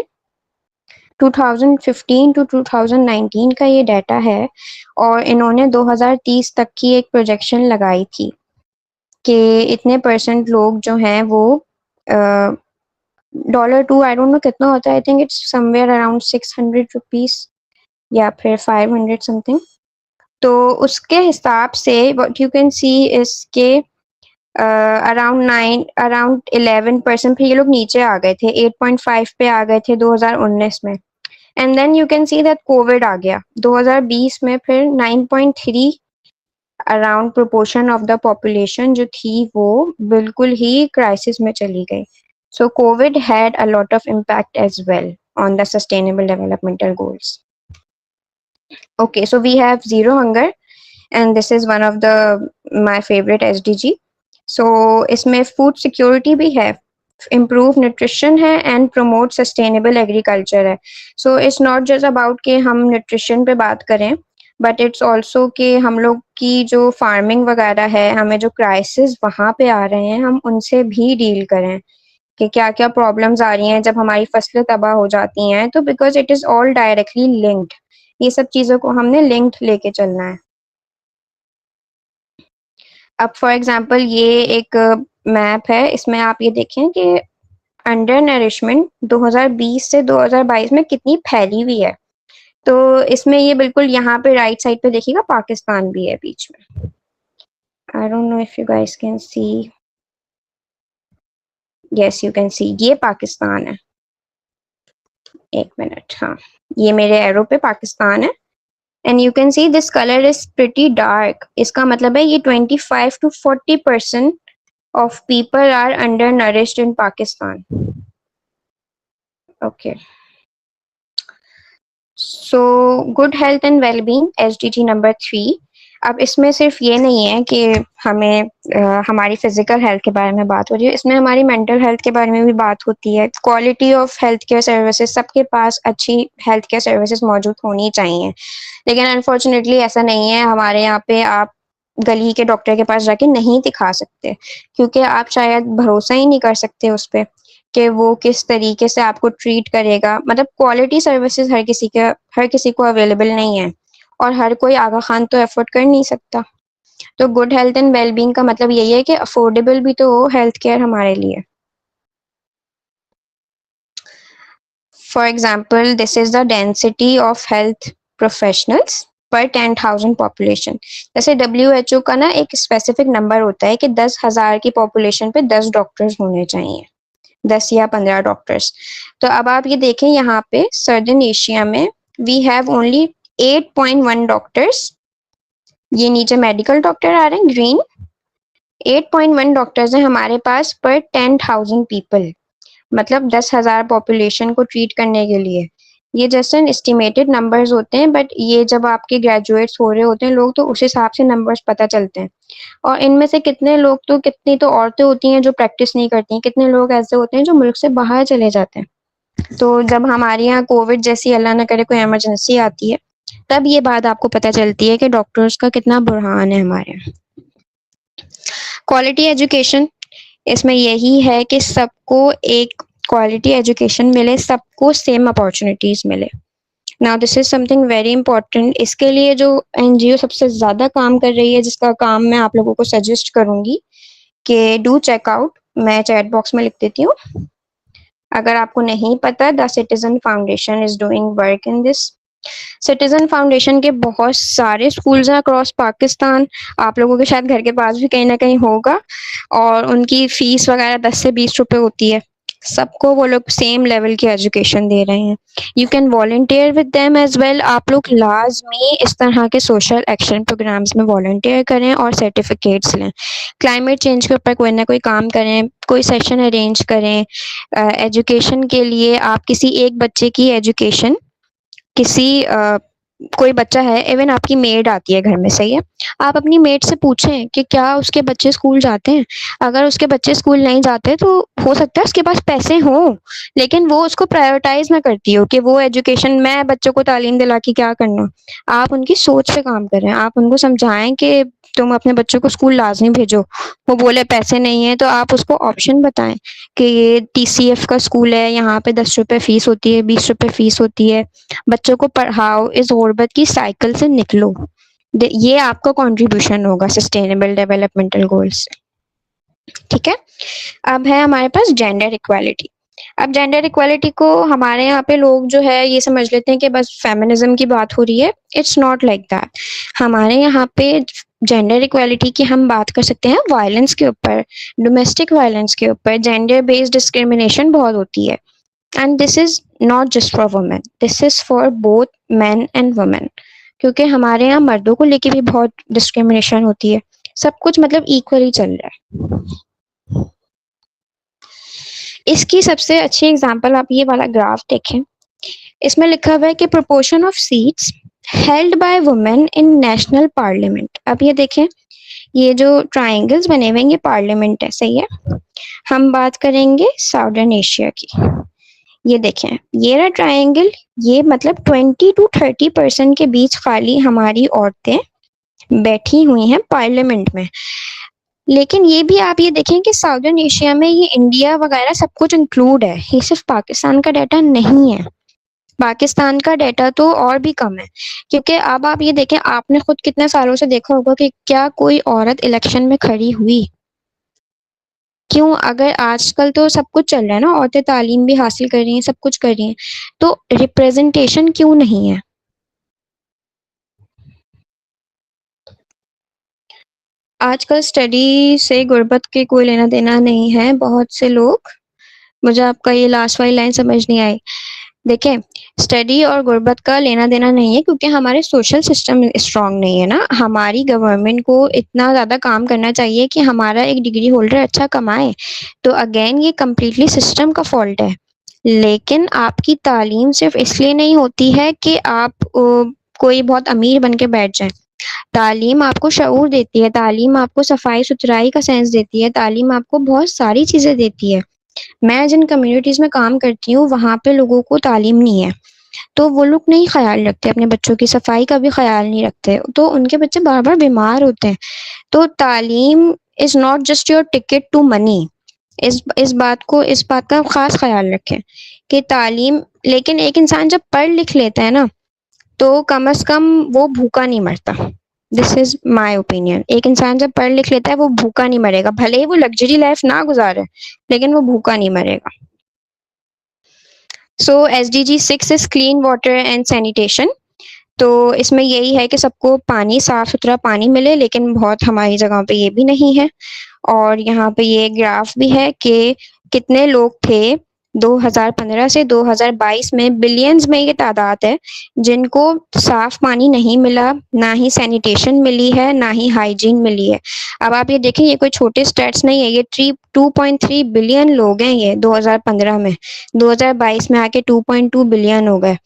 2015 to 2019 का ये डाटा है और इन्होंने 2030 तक की एक प्रोजेक्शन लगाई थी कि इतने परसेंट लोग जो हैं वो $2, आई डोंट नो कितना होता है, I think it's somewhere around ₹600 या फिर 500 समथिंग। तो उसके हिसाब से what you can C is के अराउंड 11%, फिर ये लोग नीचे आ गए थे, 8.5 पे आ गए थे 2019 में। And then you can see that covid आ गया 2020 में, फिर 9.3 around proportion of the population जो थी वो बिल्कुल ही क्राइसिस में चली गई। So covid had a lot of impact as well on the sustainable developmental goals. Okay, so we have zero hunger and this is one of the my favorite SDG. So इसमें food security भी है, improve nutrition है and promote sustainable agriculture है। So it's not just about कि हम nutrition पे बात करें, but it's also कि हम लोग की जो farming वगैरह है, हमें जो crisis वहाँ पे आ रहे हैं हम उनसे भी deal करें कि क्या क्या प्रॉब्लम्स आ रही हैं जब हमारी फसलें तबाह हो जाती हैं। तो because it is all directly linked, ये सब चीज़ों को हमने लिंक्ड लेके चलना है। अब फॉर एग्जांपल ये एक मैप है, इसमें आप ये देखें कि अंडर नरिशमेंट 2020 से 2022 में कितनी फैली हुई है। तो इसमें ये बिल्कुल यहाँ पे राइट साइड पे देखिएगा पाकिस्तान भी है बीच में। I don't know if you guys can see, yes you can सी, ये पाकिस्तान है। एक मिनट, हाँ ये मेरे एरो पे पाकिस्तान है and you can see this colour is pretty dark. इसका मतलब है ये 25 to 40% of people are undernourished in Pakistan. Okay, so good health and wellbeing SDG number 3। अब इसमें सिर्फ ये नहीं है कि हमें हमारी फिजिकल हेल्थ के बारे में बात हो रही है, इसमें हमारी मेंटल हेल्थ के बारे में भी बात होती है। Quality of health care services, सबके पास अच्छी हेल्थ केयर सर्विसेज मौजूद होनी चाहिए, लेकिन अनफॉर्चुनेटली ऐसा नहीं है। हमारे यहाँ पे आप गली के डॉक्टर के पास जाके नहीं दिखा सकते क्योंकि आप शायद भरोसा ही नहीं कर सकते उस पर कि वो किस तरीके से आपको ट्रीट करेगा। मतलब क्वालिटी सर्विसेज हर किसी को अवेलेबल नहीं है और हर कोई आगा खान तो एफोर्ड कर नहीं सकता। तो गुड हेल्थ एंड वेलबींग का मतलब यही है कि अफोर्डेबल भी तो हो हेल्थ केयर हमारे लिए। For example, this is the density of health professionals पर 10,000 पॉपुलेशन। जैसे WHO का ना एक स्पेसिफिक नंबर होता है कि 10,000 की पॉपुलेशन पे 10 डॉक्टर्स होने चाहिए, 10 या 15 डॉक्टर्स। तो अब आप ये देखें यहाँ पे सर्दर्न एशिया में वी हैव ओनली 8.1 डॉक्टर्स। ये नीचे मेडिकल डॉक्टर आ रहे हैं ग्रीन। 8.1 डॉक्टर्स हैं हमारे पास पर 10,000 पीपल, मतलब 10,000 पॉपुलेशन को ट्रीट करने के लिए। ये जस्ट एन एस्टिमेटेड नंबर्स होते हैं, बट ये जब आपके ग्रेजुएट्स हो रहे होते हैं लोग तो उस हिसाब से नंबर्स पता चलते हैं। और इनमें से कितने लोग तो कितनी तो औरतें होती हैं जो प्रैक्टिस नहीं करती हैं, कितने लोग ऐसे होते हैं जो मुल्क से बाहर चले जाते हैं। तो जब हमारे यहाँ कोविड जैसी अल्लाह ना करे कोई इमरजेंसी आती है तब ये बात आपको पता चलती है कि डॉक्टर्स का कितना बुरहान है हमारे यहाँ। क्वालिटी एजुकेशन, इसमें यही है कि सबको एक क्वालिटी एजुकेशन मिले, सबको सेम अपॉर्चुनिटीज मिले। Now this is something very important. इसके लिए जो एनजीओ सबसे ज्यादा काम कर रही है, जिसका काम मैं आप लोगों को सजेस्ट करूंगी कि डू चेकआउट, मैं चैट बॉक्स में लिख देती हूँ। अगर आपको नहीं पता, the citizen foundation is doing work in this. Citizen foundation के बहुत सारे स्कूल्स हैं अक्रॉस पाकिस्तान, आप लोगों के शायद घर के पास भी कहीं ना कहीं होगा, और उनकी फीस वगैरह 10 से 20 रुपए होती है। सबको वो लोग सेम लेवल की एजुकेशन दे रहे हैं। You can volunteer with them as well. आप लोग लाजमी इस तरह के सोशल एक्शन प्रोग्राम्स में वॉलंटियर करें और सर्टिफिकेट्स लें। क्लाइमेट चेंज के ऊपर कोई ना कोई काम करें, कोई सेशन अरेंज करें। एजुकेशन के लिए आप किसी एक बच्चे की एजुकेशन, किसी कोई बच्चा है, इवन आपकी मेड आती है घर में, सही है, आप अपनी मेड से पूछें कि क्या उसके बच्चे स्कूल जाते हैं। अगर उसके बच्चे स्कूल नहीं जाते तो हो सकता है उसके पास पैसे हों, लेकिन वो उसको प्रायोरिटाइज ना करती हो कि वो एजुकेशन, मैं बच्चों को तालीम दिला के क्या करना। आप उनकी सोच पे काम करें, आप उनको समझाएं कि तुम अपने बच्चों को स्कूल लाजमी भेजो। वो बोले पैसे नहीं है तो आप उसको ऑप्शन बताएं कि ये TCF का स्कूल है, यहाँ पे 10 रुपए फीस होती है, 20 रुपए फीस होती है, बच्चों को पढ़ाओ, इस गुर्बत की साइकिल से निकलो। ये आपका कंट्रीब्यूशन होगा सस्टेनेबल डेवलपमेंटल गोल्स। ठीक है, अब है हमारे पास जेंडर इक्वालिटी। अब जेंडर इक्वालिटी को हमारे यहाँ पे लोग जो है ये समझ लेते हैं कि बस फेमिनिज्म की बात हो रही है। It's not like that. हमारे यहाँ पे जेंडर इक्वालिटी की हम बात कर सकते हैं वायलेंस के ऊपर, डोमेस्टिक वायलेंस के ऊपर। जेंडर बेस्ड डिस्क्रिमिनेशन बहुत होती है, and this is not just for women, this is for both man and women. क्योंकि हमारे यहाँ मर्दों को लेके भी बहुत डिस्क्रिमिनेशन होती है। सब कुछ मतलब इक्वली चल रहा है। इसकी सबसे अच्छी एग्जांपल आप ये वाला ग्राफ देखें। इसमें लिखा हुआ है कि proportion of seats held by women in national parliament. अब ये देखें, ये जो ट्रायंगल्स बने हुए हैं ये पार्लियामेंट है, सही है। हम बात करेंगे साउदर्न एशिया की। ये देखें, ये रहा ट्रायंगल, ये मतलब 20 to 30% के बीच खाली हमारी औरतें बैठी हुई हैं पार्लियामेंट में। लेकिन ये भी आप ये देखें कि साउदर्न एशिया में ये इंडिया वगैरह सब कुछ इंक्लूड है, ये सिर्फ पाकिस्तान का डाटा नहीं है। पाकिस्तान का डाटा तो और भी कम है, क्योंकि अब आप ये देखें, आपने खुद कितने सालों से देखा होगा कि क्या कोई औरत इलेक्शन में खड़ी हुई? क्यों? अगर आजकल तो सब कुछ चल रहा है ना, औरतें तालीम भी हासिल कर रही हैं, सब कुछ कर रही हैं, तो रिप्रेजेंटेशन क्यों नहीं है? आजकल स्टडी से गुर्बत के कोई लेना देना नहीं है। बहुत से लोग, मुझे आपका ये लास्ट वाली लाइन समझ नहीं आई। देखें, स्टडी और गुर्बत का लेना देना नहीं है, क्योंकि हमारे सोशल सिस्टम स्ट्रांग नहीं है ना। हमारी गवर्नमेंट को इतना ज़्यादा काम करना चाहिए कि हमारा एक डिग्री होल्डर अच्छा कमाए। तो अगेन ये कम्प्लीटली सिस्टम का फॉल्ट है। लेकिन आपकी तालीम सिर्फ इसलिए नहीं होती है कि आप कोई बहुत अमीर बन के बैठ जाए। तालीम आपको शऊर देती है, तालीम आपको सफाई सुथराई का सेंस देती है, तालीम आपको बहुत सारी चीज़ें देती है। मैं जिन कम्युनिटीज़ में काम करती हूँ वहाँ पे लोगों को तालीम नहीं है, तो वो लोग नहीं ख्याल रखते, अपने बच्चों की सफाई का भी ख्याल नहीं रखते, तो उनके बच्चे बार बार बीमार होते हैं। तो तालीम is not just your ticket to money. इस बात का ख़ास ख्याल रखें कि तालीम, लेकिन एक इंसान जब पढ़ लिख लेता है ना तो कम से कम वो भूखा नहीं मरता। This is my opinion. एक इंसान जब पढ़ लिख लेता है वो भूखा नहीं मरेगा, भले ही वो लग्जरी लाइफ ना गुजारे, लेकिन वो भूखा नहीं मरेगा। सो SDG 6 is clean water and sanitation. तो इसमें यही है कि सबको पानी, साफ सुथरा पानी मिले, लेकिन बहुत हमारी जगह पे ये भी नहीं है। और यहाँ पे ये ग्राफ भी है कि कितने लोग थे 2015 से 2022 में, बिलियंस में ये तादाद है जिनको साफ पानी नहीं मिला, ना ही सैनिटेशन मिली है, ना ही हाइजीन मिली है। अब आप ये देखें, ये कोई छोटे स्टेट्स नहीं है, ये 2.3 बिलियन लोग हैं ये 2015 में, 2022 में आके 2.2 बिलियन हो गए।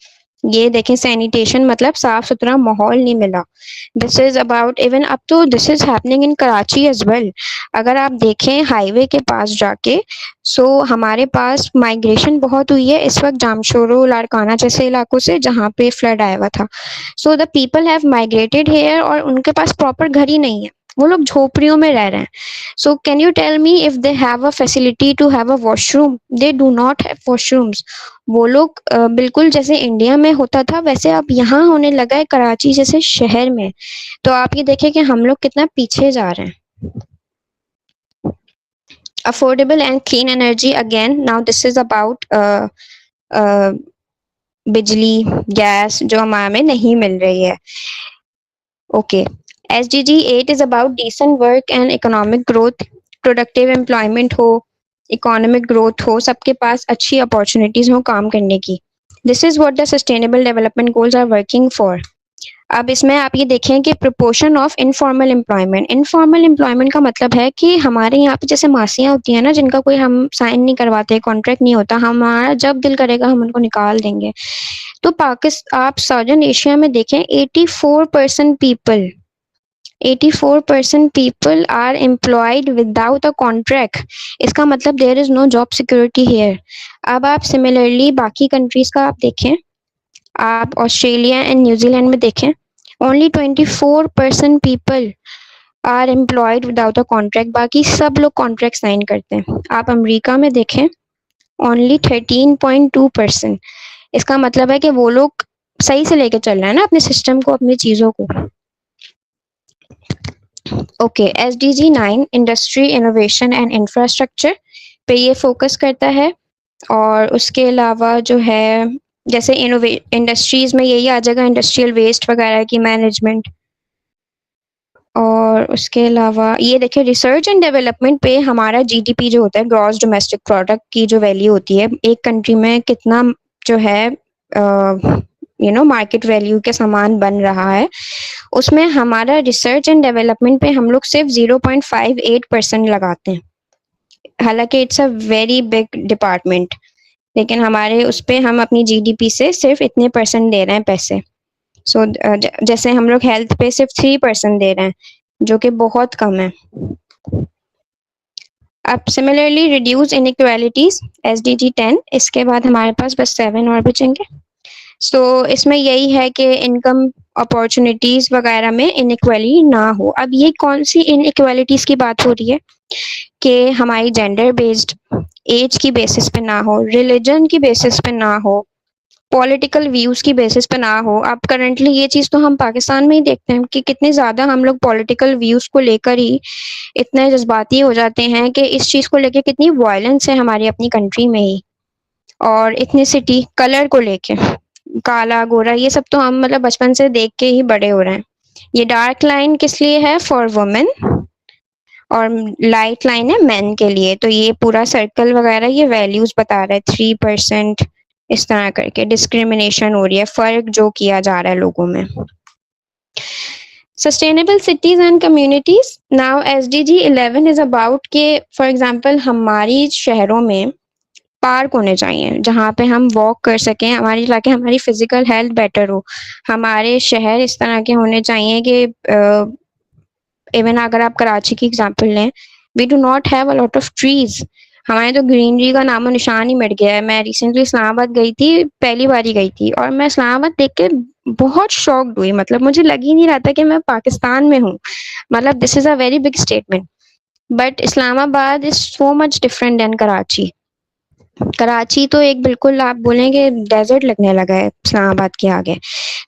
ये देखें, सैनिटेशन मतलब साफ सुथरा माहौल नहीं मिला। This is about even up to this is happening in Karachi as well. अगर आप देखें हाईवे के पास जाके, सो हमारे पास माइग्रेशन बहुत हुई है इस वक्त जामशोरो, लाड़काना जैसे इलाकों से जहाँ पे फ्लड आया हुआ था। So the people have migrated here और उनके पास प्रॉपर घर ही नहीं है, वो लोग झोपड़ियों में रह रहे हैं। So can you tell me if they have a facility to have a washroom? They do not have washrooms. वो लोग बिल्कुल जैसे इंडिया में होता था वैसे अब यहाँ होने लगा है कराची जैसे शहर में। तो आप ये देखें कि हम लोग कितना पीछे जा रहे हैं। Affordable and clean energy, again now this is about बिजली, गैस जो हमारे में नहीं मिल रही है। Okay, SDG 8 is about decent work and economic growth, productive employment हो, इकोनॉमिक ग्रोथ हो, सबके पास अच्छी अपॉर्चुनिटीज हो काम करने की। This is what the sustainable development goals are working for. अब इसमें आप ये देखें कि proportion of informal employment, informal employment का मतलब है कि हमारे यहाँ पे जैसे मासियाँ होती हैं ना, जिनका कोई हम साइन नहीं करवाते, कॉन्ट्रैक्ट नहीं होता, हमारा जब दिल करेगा हम उनको निकाल देंगे। तो पाकिस्तान, आप साउदर्न एशिया में देखें, 84% people are employed without a contract. इसका मतलब there is no job security here. अब आप सिमिलरली बाकी कंट्रीज का आप देखें, आप ऑस्ट्रेलिया एंड न्यूजीलैंड में देखें, only 24% people are employed without a contract, बाकी सब लोग कॉन्ट्रैक्ट साइन करते हैं। आप अमेरिका में देखें, ओनली 13.2%। इसका मतलब है कि वो लोग सही से लेके चल रहे हैं ना अपने सिस्टम को, अपनी चीज़ों को। Okay, SDG 9 industry, innovation and infrastructure पे ये फोकस करता है। और उसके अलावा जो है, जैसे इंडस्ट्रीज में यही आ जाएगा, इंडस्ट्रियल वेस्ट वगैरह की मैनेजमेंट। और उसके अलावा ये देखिए, रिसर्च एंड डेवलपमेंट पे हमारा GDP जो होता है, ग्रॉस डोमेस्टिक प्रोडक्ट की जो वैल्यू होती है एक कंट्री में, कितना जो है मार्केट वैल्यू के समान बन रहा है, उसमें हमारा रिसर्च एंड डेवलपमेंट पे हम लोग सिर्फ 0.58% लगाते हैं। हालांकि it's a very big department, लेकिन हमारे उस पे हम अपनी GDP से सिर्फ इतने % दे रहे हैं पैसे। सो जैसे हम लोग हेल्थ पे सिर्फ 3% दे रहे हैं, जो कि बहुत कम है। अब सिमिलरली रिड्यूस इनइक्वालिटीज, SDG 10, इसके बाद हमारे पास बस 7 और बचेंगे। सो इसमें यही है कि इनकम अपॉर्चुनिटीज वगैरह में इनइक्वालिटी ना हो। अब ये कौन सी इनइक्वालिटीज की बात हो रही है कि हमारी जेंडर बेस्ड, एज की बेसिस पे ना हो, रिलीजन की बेसिस पे ना हो, पॉलिटिकल व्यूज की बेसिस पे ना हो। अब करंटली ये चीज़ तो हम पाकिस्तान में ही देखते हैं कि कितने ज़्यादा हम लोग पॉलिटिकल व्यूज को लेकर ही इतने जज्बाती हो जाते हैं कि इस चीज़ को लेकर कितनी वायलेंस है हमारी अपनी कंट्री में ही। और इथनिसिटी, कलर को लेके, काला गोरा, ये सब तो हम मतलब बचपन से देख के ही बड़े हो रहे हैं। ये डार्क लाइन किस लिए है? फॉर वुमेन, और लाइट लाइन है मैन के लिए। तो ये पूरा सर्कल वगैरह ये वैल्यूज बता रहा है, 3%, इस तरह करके डिस्क्रिमिनेशन हो रही है, फर्क जो किया जा रहा है लोगों में। Sustainable cities and communities, now SDG 11 is about के फॉर एग्जांपल हमारी शहरों में पार्क होने चाहिए जहाँ पे हम वॉक कर सकें, हमारी ताकि हमारी फिजिकल हेल्थ बेटर हो। हमारे शहर इस तरह के होने चाहिए कि इवन अगर आप कराची की एग्जांपल लें, we do not have a lot of trees. हमारे तो ग्रीनरी का नामो निशान ही मिट गया है। मैं रिसेंटली इस्लामाबाद गई थी, पहली बार ही गई थी, और मैं इस्लामाबाद देख के बहुत शॉक्ड हुई। मतलब मुझे लग ही नहीं रहा था कि मैं पाकिस्तान में हूँ। मतलब this is a very big statement, but Islamabad is so much different than Karachi. Karachi तो एक बिल्कुल आप बोलेंगे डेजर्ट लगने लगा है इस्लामाबाद के आगे।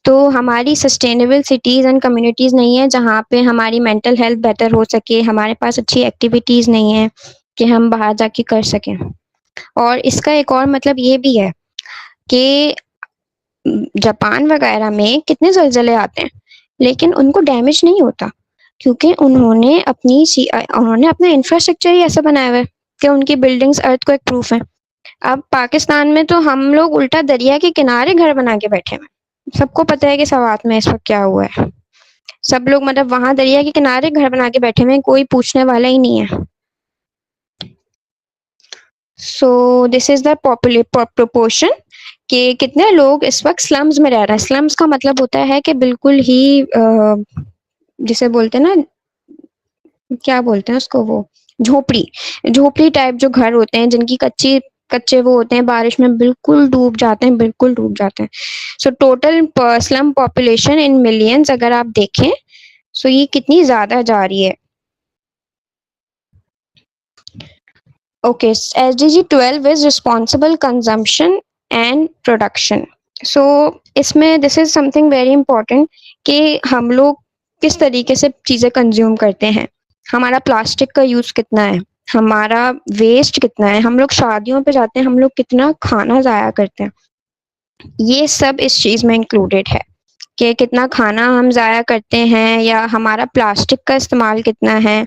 तो हमारी सस्टेनेबल सिटीज़ एंड कम्युनिटीज़ नहीं है जहाँ पे हमारी मेंटल हेल्थ बेटर हो सके, हमारे पास अच्छी एक्टिविटीज़ नहीं है कि हम बाहर जाके कर सकें। और इसका एक और मतलब ये भी है, कि जापान वगैरह में कितने ज़लज़ले आते हैं, लेकिन उनको डैमेज नहीं होता क्योंकि उन्होंने अपना इंफ्रास्ट्रक्चर ही ऐसा बनाया हुआ है कि उनकी बिल्डिंग्स अर्थक्वेक प्रूफ हैं। अब पाकिस्तान में तो हम लोग उल्टा दरिया के किनारे घर बना के बैठे हुए हैं। सबको पता है कि सवात में इस वक़्त क्या हुआ है। सब लोग मतलब वहाँ दरिया के किनारे घर बना के बैठे हुए हैं, कोई पूछने वाला ही नहीं है। So this is the proportion कि कितने लोग इस वक़्त स्लम्स में रह रहे हैं। स्लम्स का मतलब होता है कि बिल्कुल ही जिसे बोलते हैं ना, क्या बोलते हैं उसको, वो झोपड़ी टाइप जो घर होते हैं जिनकी कच्चे वो होते हैं, बारिश में बिल्कुल डूब जाते हैं, बिल्कुल डूब जाते हैं। So total slum population in millions अगर आप देखें, सो ये कितनी ज़्यादा जा रही है। Okay, SDG 12 is responsible consumption and production. So इसमें this is something very important कि हम लोग किस तरीके से चीज़ें कंज्यूम करते हैं। हमारा प्लास्टिक का यूज़ कितना है, हमारा वेस्ट कितना है, हम लोग शादियों पे जाते हैं, हम लोग कितना खाना ज़ाया करते हैं, ये सब इस चीज़ में इंक्लूडेड है कि कितना खाना हम ज़ाया करते हैं या हमारा प्लास्टिक का इस्तेमाल कितना है।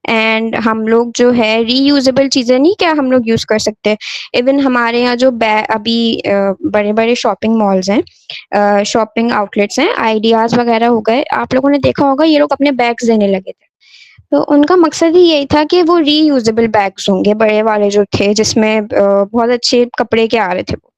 एंड हम लोग जो है रीयूजेबल चीज़ें नहीं क्या हम लोग यूज़ कर सकते हैं। इवन हमारे यहाँ जो अभी बड़े बड़े शॉपिंग मॉल्स हैं, शॉपिंग आउटलेट्स हैं, आइडियाज़ वगैरह हो गए, आप लोगों ने देखा होगा ये लोग अपने बैग्स देने लगे थे। तो उनका मकसद ही यही था कि वो रीयूजेबल बैग्स होंगे, बड़े वाले जो थे जिसमें बहुत अच्छे कपड़े के आ रहे थे। वो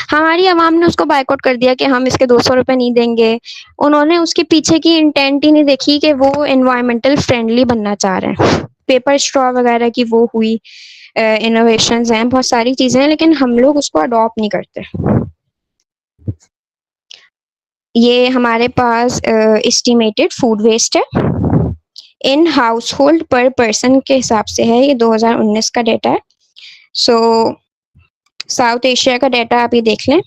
हमारी आवाम ने उसको बायकॉट कर दिया कि हम इसके 200 रुपये नहीं देंगे। उन्होंने उसके पीछे की इंटेंट ही नहीं देखी कि वो एनवायरमेंटल फ्रेंडली बनना चाह रहे हैं। पेपर स्ट्रॉ वगैरह की वो हुई, इनोवेशंस हैं, बहुत सारी चीज़ें हैं, लेकिन हम लोग उसको अडॉप्ट नहीं करते। ये हमारे पास एस्टिमेटेड फूड वेस्ट है इन हाउस होल्ड पर पर्सन के हिसाब से है, ये 2019 का डेटा है। सो साउथ एशिया का डेटा आप ये देख लें,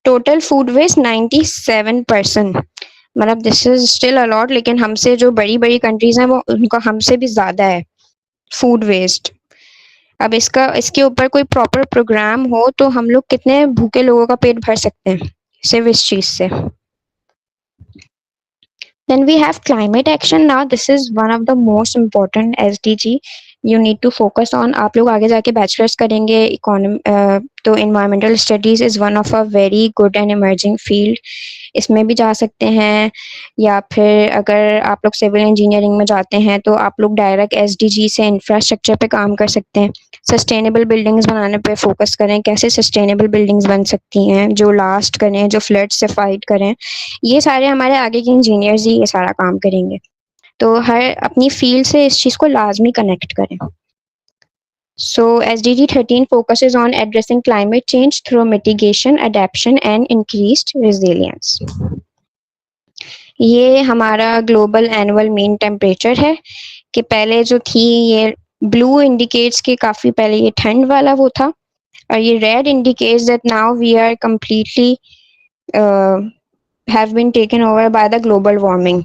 टोटल फूड वेस्ट 97%। मतलब दिस इज स्टिल अलॉट, लेकिन हमसे जो बड़ी बड़ी कंट्रीज हैं वो उनका हमसे भी ज़्यादा है फूड वेस्ट। अब इसके ऊपर कोई प्रॉपर प्रोग्राम हो तो हम लोग कितने भूखे लोगों का पेट भर सकते हैं सिर्फ इस चीज़ से। Then we have climate action. Now this is one of the most important SDG you need to focus on. आप लोग आगे जाके बैचलर्स करेंगे इकोनॉमी, तो environmental studies is one of a very good and emerging field. इसमें भी जा सकते हैं, या फिर अगर आप लोग सिविल इंजीनियरिंग में जाते हैं तो आप लोग डायरेक्ट SDG से इंफ्रास्ट्रक्चर पे काम कर सकते हैं। सस्टेनेबल बिल्डिंग्स बनाने पे फोकस करें, कैसे सस्टेनेबल बिल्डिंग्स बन सकती हैं जो लास्ट करें, जो फ्लड से फाइट करें। ये सारे हमारे आगे के इंजीनियर्स ही ये सारा काम करेंगे। तो हर अपनी फील्ड से इस चीज़ को लाजमी कनेक्ट करें। So SDG 13 focuses on addressing climate change through mitigation, adaptation and increased resilience. ये हमारा ग्लोबल एनुअल मीन टेम्परेचर है कि पहले जो थी ये ब्लू इंडिकेट्स के काफ़ी पहले ये ठंड वाला वो था, और ये red indicates that now we are completely have been taken over by the global warming.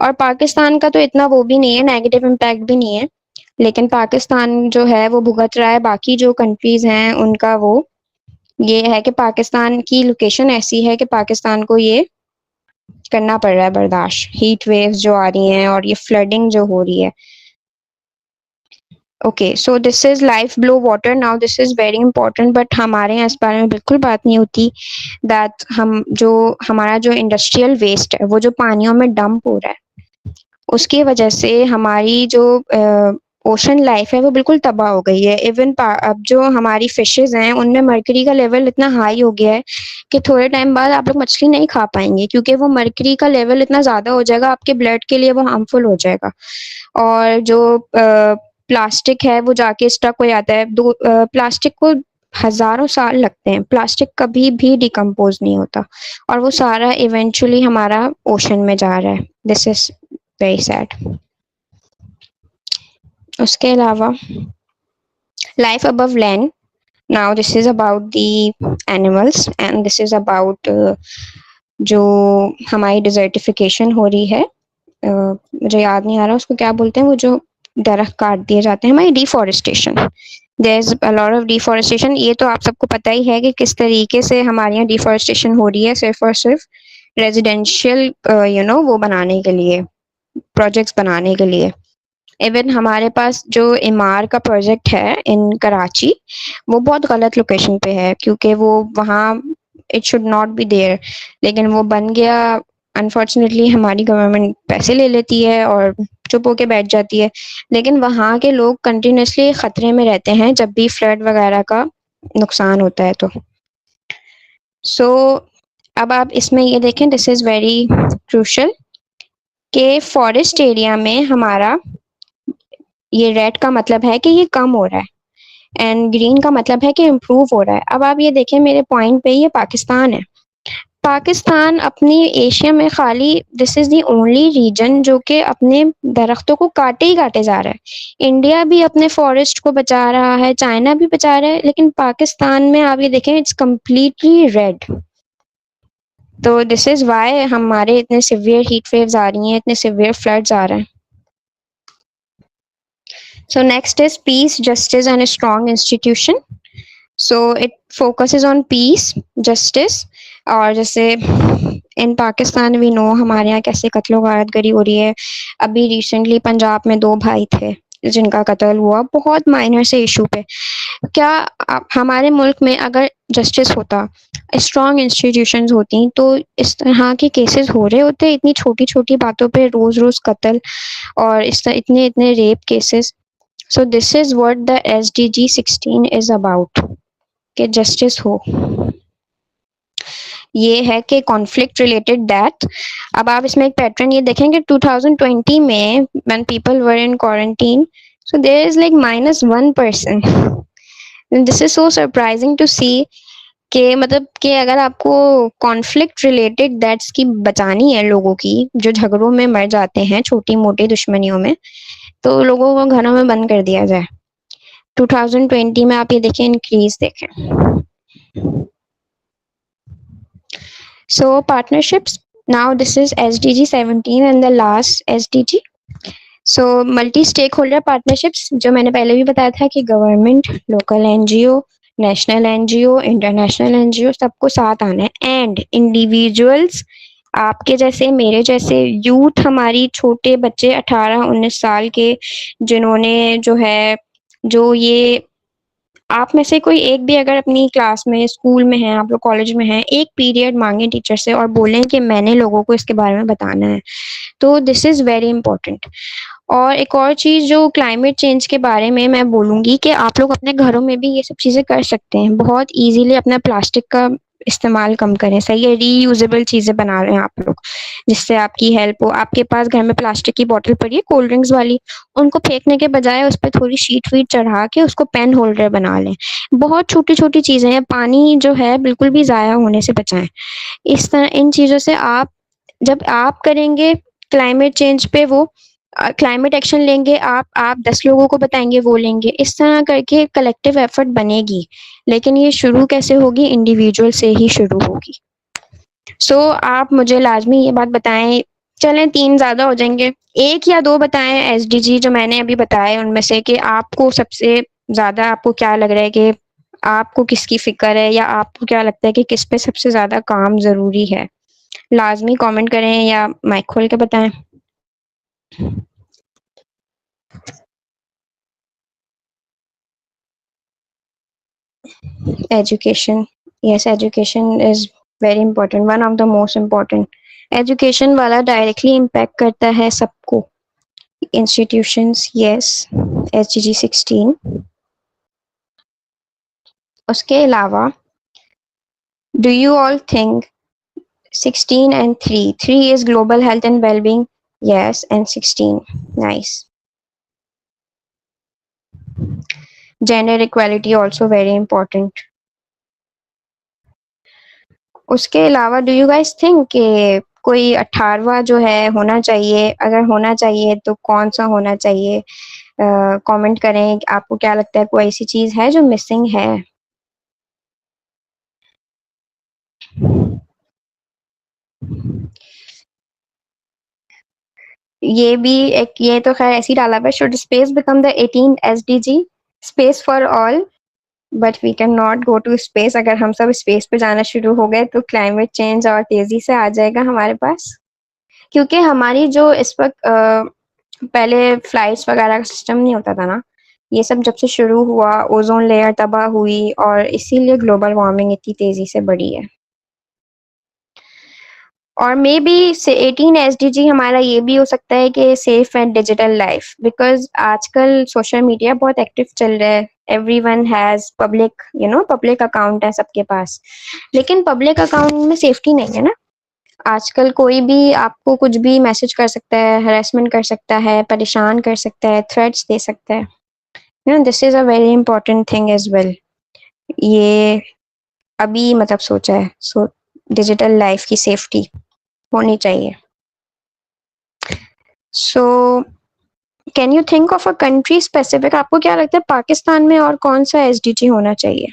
और पाकिस्तान का तो इतना वो भी नहीं है, नेगेटिव इम्पैक्ट भी नहीं है, लेकिन पाकिस्तान जो है वो भुगत रहा है। बाकी जो कंट्रीज हैं उनका वो ये है कि पाकिस्तान की लोकेशन ऐसी है कि पाकिस्तान को ये करना पड़ रहा है बर्दाश्त, हीट वेव्स जो आ रही हैं और ये फ्लडिंग जो हो रही है। Okay, so this is life blow water. Now this is very important, but हमारे यहाँ इस बारे में बिल्कुल बात नहीं होती दैट हमारा जो इंडस्ट्रियल वेस्ट है वो जो पानियों में डंप हो रहा है, उसकी वजह से हमारी जो ओशन लाइफ है वो बिल्कुल तबाह हो गई है। इवन अब जो हमारी फिशेज हैं उनमें मर्करी का लेवल इतना हाई हो गया है कि थोड़े टाइम बाद आप लोग मछली नहीं खा पाएंगे, क्योंकि वो मर्करी का लेवल इतना ज़्यादा हो जाएगा, आपके ब्लड के लिए वो हार्मफुल हो जाएगा। और जो प्लास्टिक है वो जाके स्टक हो जाता है। प्लास्टिक को हजारों साल लगते हैं, प्लास्टिक कभी भी डिकम्पोज नहीं होता, और वो सारा इवेंचुअली हमारा ओशन में जा रहा है। This is very sad. उसके अलावा life above land, now this is about the animals and this is about जो हमारी डिजर्टिफिकेशन हो रही है, मुझे याद नहीं आ रहा उसको क्या बोलते हैं, वो जो दरख्त काट दिए जाते हैं, हमारी deforestation. There is a lot of deforestation. ये तो आप सबको पता ही है कि किस तरीके से हमारे यहाँ डिफॉरेस्टेशन हो रही है, सिर्फ और सिर्फ रेजिडेंशियल वो बनाने के लिए, प्रोजेक्ट्स बनाने के लिए। इवन हमारे पास जो इमार का प्रोजेक्ट है इन कराची, वो बहुत गलत लोकेशन पे है, क्योंकि वो वहाँ it should not be there, लेकिन वो बन गया। अनफॉर्चुनेटली हमारी गवर्नमेंट पैसे ले लेती है और चुप होके बैठ जाती है, लेकिन वहाँ के लोग कंटिन्यूसली खतरे में रहते हैं जब भी फ्लड वगैरह का नुकसान होता है। तो सो अब आप इसमें ये देखें, दिस इज़ वेरी क्रूशल कि फॉरेस्ट एरिया में हमारा ये रेड का मतलब है कि ये कम हो रहा है एंड ग्रीन का मतलब है कि इम्प्रूव हो रहा है। अब आप ये देखें मेरे पॉइंट पे, ये पाकिस्तान है। पाकिस्तान अपनी एशिया में खाली this is the only region जो कि अपने दरख्तों को काटे ही काटे जा रहा है। इंडिया भी अपने फॉरेस्ट को बचा रहा है, चाइना भी बचा रहा है, लेकिन पाकिस्तान में आप ये देखें इट्स कम्प्लीटली रेड। तो दिस इज़ वाई हमारे इतने सिवियर हीट वेव्स आ रही हैं, इतने सिवियर फ्लड्स आ रहे हैं। So next is peace, justice, and a strong institution. So it focuses on peace, justice, और जैसे इन पाकिस्तान वी नो हमारे यहाँ कैसे कत्लो गारत गरी हो रही है। अभी रिसेंटली पंजाब में 2 भाई थे जिनका कत्ल हुआ, बहुत माइनर से इशू पे। क्या हमारे मुल्क में अगर जस्टिस होता, स्ट्रॉन्ग इंस्टीट्यूशंस होती, तो इस तरह के केसेस हो रहे होते? इतनी छोटी छोटी बातों पे रोज़ रोज़ कत्ल और इतने इतने rape cases. So this is what the SDG 16 is about, कि जस्टिस हो। ये है कि कॉन्फ्लिक्ट रिलेटेड दैट। अब आप इसमें एक पैटर्न ये देखेंगे 2020 में when people were in quarantine, so there is like -1%। This is so surprising to see कि मतलब कि अगर आपको कॉन्फ्लिक्ट रिलेटेड दैट्स की बचानी है, लोगों की जो झगड़ों में मर जाते हैं छोटी मोटी दुश्मनियों में, तो लोगों को घरों में बंद कर दिया जाए। 2020 में आप ये देखें, इंक्रीज देखें। So partnerships, now this is SDG 17 and the last SDG. So multi stakeholder partnerships, जो मैंने पहले भी बताया था कि government, local NGO, national NGO, international NGO, सबको साथ आना है। एंड इंडिविजुअल्स, आपके जैसे, मेरे जैसे यूथ, हमारी छोटे बच्चे 18-19 साल के, जिन्होंने जो है, जो ये आप में से कोई एक भी अगर अपनी क्लास में, स्कूल में है, आप लोग कॉलेज में हैं, एक पीरियड मांगे टीचर से और बोलें कि मैंने लोगों को इसके बारे में बताना है, तो दिस इज़ वेरी इंपॉर्टेंट। और एक और चीज़ जो क्लाइमेट चेंज के बारे में मैं बोलूँगी कि आप लोग अपने घरों में भी ये सब चीज़ें कर सकते हैं बहुत ईजीली। अपना प्लास्टिक का इस्तेमाल कम करें, सही है, रीयूजेबल चीज़ें बना रहे हैं आप लोग, जिससे आपकी हेल्प हो। आपके पास घर में प्लास्टिक की बॉटल पड़ी है कोल्ड ड्रिंक्स वाली, उनको फेंकने के बजाय उस पर थोड़ी शीट वीट चढ़ा के उसको पेन होल्डर बना लें। बहुत छोटी छोटी चीज़ें हैं। पानी जो है बिल्कुल भी ज़ाया होने से बचाएं। इस तरह इन चीज़ों से आप, जब आप करेंगे क्लाइमेट चेंज पे, वो क्लाइमेट एक्शन लेंगे, आप 10 लोगों को बताएंगे, वो लेंगे, इस तरह करके कलेक्टिव एफर्ट बनेगी। लेकिन ये शुरू कैसे होगी? इंडिविजुअल से ही शुरू होगी। सो आप मुझे लाजमी ये बात बताएं, चलें 3 ज़्यादा हो जाएंगे, 1 या 2 बताएं SDG जो मैंने अभी बताए उनमें से, कि आपको सबसे ज़्यादा, आपको क्या लग रहा है कि आपको किसकी फ़िक्र है, या आपको क्या लगता है कि किस पे सबसे ज़्यादा काम ज़रूरी है। लाजमी कमेंट करें या माइक खोल के बताएं। Education, yes, education is very important, one of the most important. Education वाला डायरेक्टली इम्पैक्ट करता है सबको। Institutions, yes, SDG 16। उसके अलावा, do you all think 16 and 3 is global health and well-being? Yes, and 16, nice. Gender equality also very important. उसके अलावा do you guys think कि कोई 18वां जो है होना चाहिए? अगर होना चाहिए तो कौन सा होना चाहिए? कमेंट करें, आपको क्या लगता है, कोई ऐसी चीज़ है जो मिसिंग है? ये भी एक, ये तो खैर ऐसे ही डाला हुआ है, should space become the 18th SDG? Space for all, but we can not go to space. अगर हम सब स्पेस पे जाना शुरू हो गए तो क्लाइमेट चेंज और तेजी से आ जाएगा हमारे पास। क्योंकि हमारी जो इस वक्त पहले फ्लाइट्स वगैरह का सिस्टम नहीं होता था ना, ये सब जब से शुरू हुआ ओजोन लेयर तबाह हुई और इसीलिए ग्लोबल वार्मिंग इतनी तेजी से बढ़ी है। और मे बी से 18 SDG हमारा ये भी हो सकता है कि safe and digital life, because आजकल सोशल मीडिया बहुत एक्टिव चल रहा है। Everyone has public public account है सबके पास, लेकिन पब्लिक अकाउंट में सेफ्टी नहीं है ना। आजकल कोई भी आपको कुछ भी मैसेज कर सकता है, हरेसमेंट कर सकता है, परेशान कर सकता है, थ्रेट्स दे सकता है। This is a very important thing as well. ये अभी मतलब सोचा है, सो डिजिटल लाइफ की सेफ्टी होनी चाहिए। So can you think of a country specific, आपको क्या लगता है पाकिस्तान में और कौन सा एसडीजी होना चाहिए?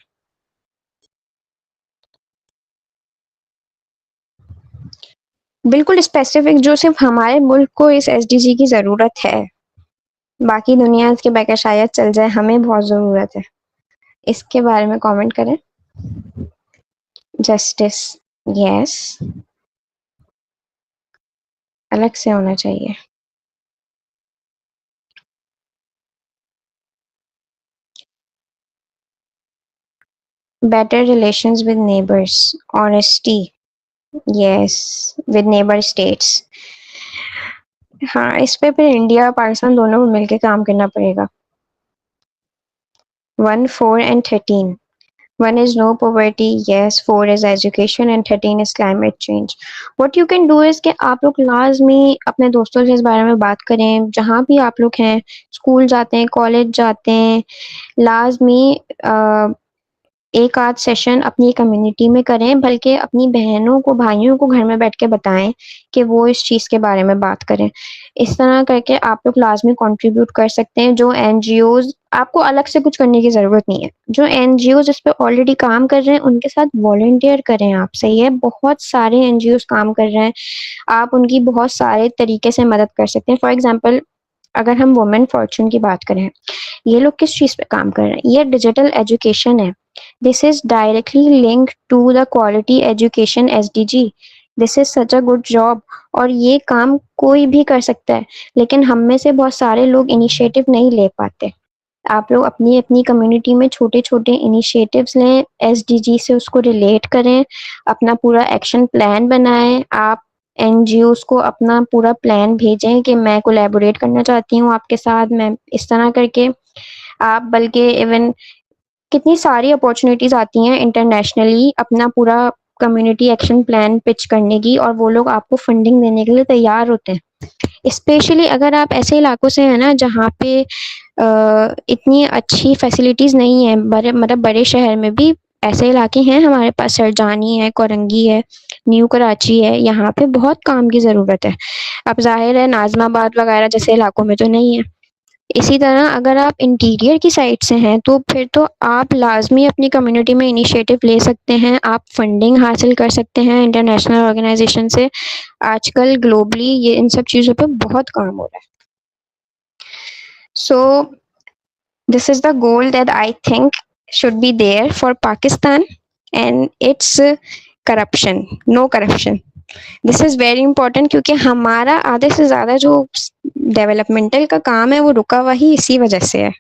बिल्कुल स्पेसिफिक, जो सिर्फ हमारे मुल्क को इस एसडीजी की जरूरत है, बाकी दुनिया के बगैर शायद चल जाए, हमें बहुत जरूरत है। इसके बारे में कमेंट करें। जस्टिस, यस, अलग से होना चाहिए। Better relations with neighbours, honesty, yes, with neighbour states. हाँ, इस पे फिर इंडिया पाकिस्तान दोनों को मिलके काम करना पड़ेगा। 1, 4 and 13. 1 is no poverty, yes, 4 is education and 13 is climate change. What you can do is कि आप लोग लाजमी अपने दोस्तों से इस बारे में बात करें, जहाँ भी आप लोग हैं, स्कूल जाते हैं, कॉलेज जाते हैं, लाजमी एक आध सेशन अपनी कम्युनिटी में करें, बल्कि अपनी बहनों को भाइयों को घर में बैठ के बताएं कि वो इस चीज़ के बारे में बात करें। इस तरह करके आप लोग लाजमी कंट्रीब्यूट कर सकते हैं। जो एनजीओज, आपको अलग से कुछ करने की ज़रूरत नहीं है, जो एनजीओज इस पे ऑलरेडी काम कर रहे हैं उनके साथ वॉलंटियर करें आप। सही है, बहुत सारे एनजीओज काम कर रहे हैं, आप उनकी बहुत सारे तरीके से मदद कर सकते हैं। फॉर एग्जाम्पल, अगर हम वुमेन फॉर्चून की बात करें, ये लोग किस चीज़ पे काम कर रहे हैं? ये डिजिटल एजुकेशन है। This is directly linked to the quality education SDG. This is such a good job. और ये काम कोई भी कर सकता है, लेकिन हम में से बहुत सारे लोग इनिशिएटिव नहीं ले पाते। आप लोग अपनी अपनी कम्युनिटी में छोटे छोटे इनिशिएटिव्स लें, एसडीजी से उसको रिलेट करें, अपना पूरा एक्शन प्लान बनाएं। आप एनजीओज को अपना पूरा प्लान भेजें कि मैं कोलैबोरेट करना चाहती हूँ आपके साथ, मैं इस तरह करके। आप बल्कि इवन कितनी सारी अपॉर्चुनिटीज आती हैं इंटरनेशनली अपना पूरा कम्युनिटी एक्शन प्लान पिच करने की, और वो लोग आपको फंडिंग देने के लिए तैयार होते हैं। स्पेशली अगर आप ऐसे इलाकों से हैं ना जहाँ पे इतनी अच्छी फैसिलिटीज़ नहीं है, बड़े मतलब बड़े शहर में भी ऐसे इलाके हैं हमारे पास, सरजानी है, कोरंगी है, न्यू कराची है, यहाँ पे बहुत काम की ज़रूरत है। अब जाहिर है नाजमाबाद वगैरह जैसे इलाकों में तो नहीं है। इसी तरह अगर आप इंटीरियर की साइड से हैं तो फिर तो आप लाजमी अपनी कम्युनिटी में इनिशिएटिव ले सकते हैं, आप फंडिंग हासिल कर सकते हैं इंटरनेशनल ऑर्गेनाइजेशन से। आजकल ग्लोबली ये इन सब चीज़ों पे बहुत काम हो रहा है। सो this is the goal that I think should be there for Pakistan, and it's corruption, no corruption. This is very important, क्योंकि हमारा आधे से ज़्यादा जो डेवलपमेंटल का काम है वो रुका हुआ ही इसी वजह से है।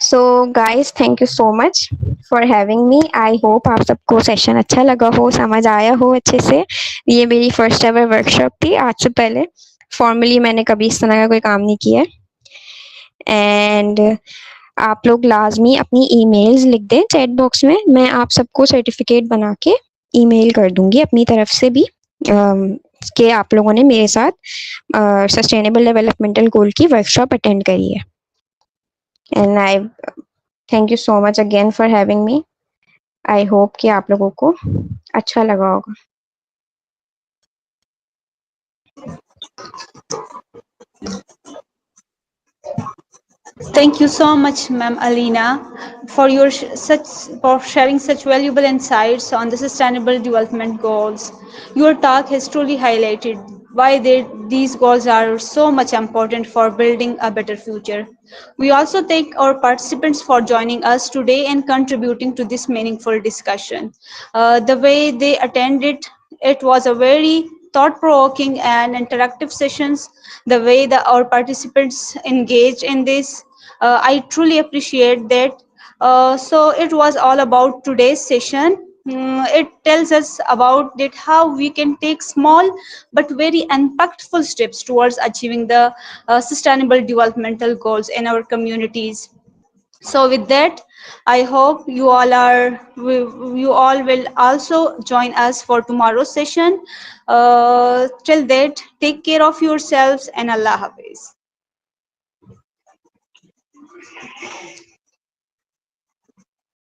So guys, thank you so much for having me. I hope आप सबको सेशन अच्छा लगा हो, समझ आया हो अच्छे से। ये मेरी फर्स्ट एवर वर्कशॉप थी। आज से पहले फॉर्मली मैंने कभी इस तरह का कोई काम नहीं किया। एंड आप लोग लाजमी अपनी ईमेल्स लिख दें चैट बॉक्स में, मैं आप सबको सर्टिफिकेट बना के ईमेल कर दूंगी अपनी तरफ से भी कि आप लोगों ने मेरे साथ सस्टेनेबल डेवलपमेंटल गोल की वर्कशॉप अटेंड करी है। And I thank you so much again for having me. I hope कि आप लोगों को अच्छा लगा होगा। Thank you so much, Ma'am Alina, for for sharing such valuable insights on the Sustainable Development Goals. Your talk has truly highlighted why these goals are so much important for building a better future. We also thank our participants for joining us today and contributing to this meaningful discussion. The way they attended it was a very thought-provoking and interactive sessions. The way our participants engaged in this, I truly appreciate that. So it was all about today's session. It tells us about that how we can take small but very impactful steps towards achieving the sustainable developmental goals in our communities. So with that, I hope you all will also join us for tomorrow's session. Till that, take care of yourselves and Allah Hafiz.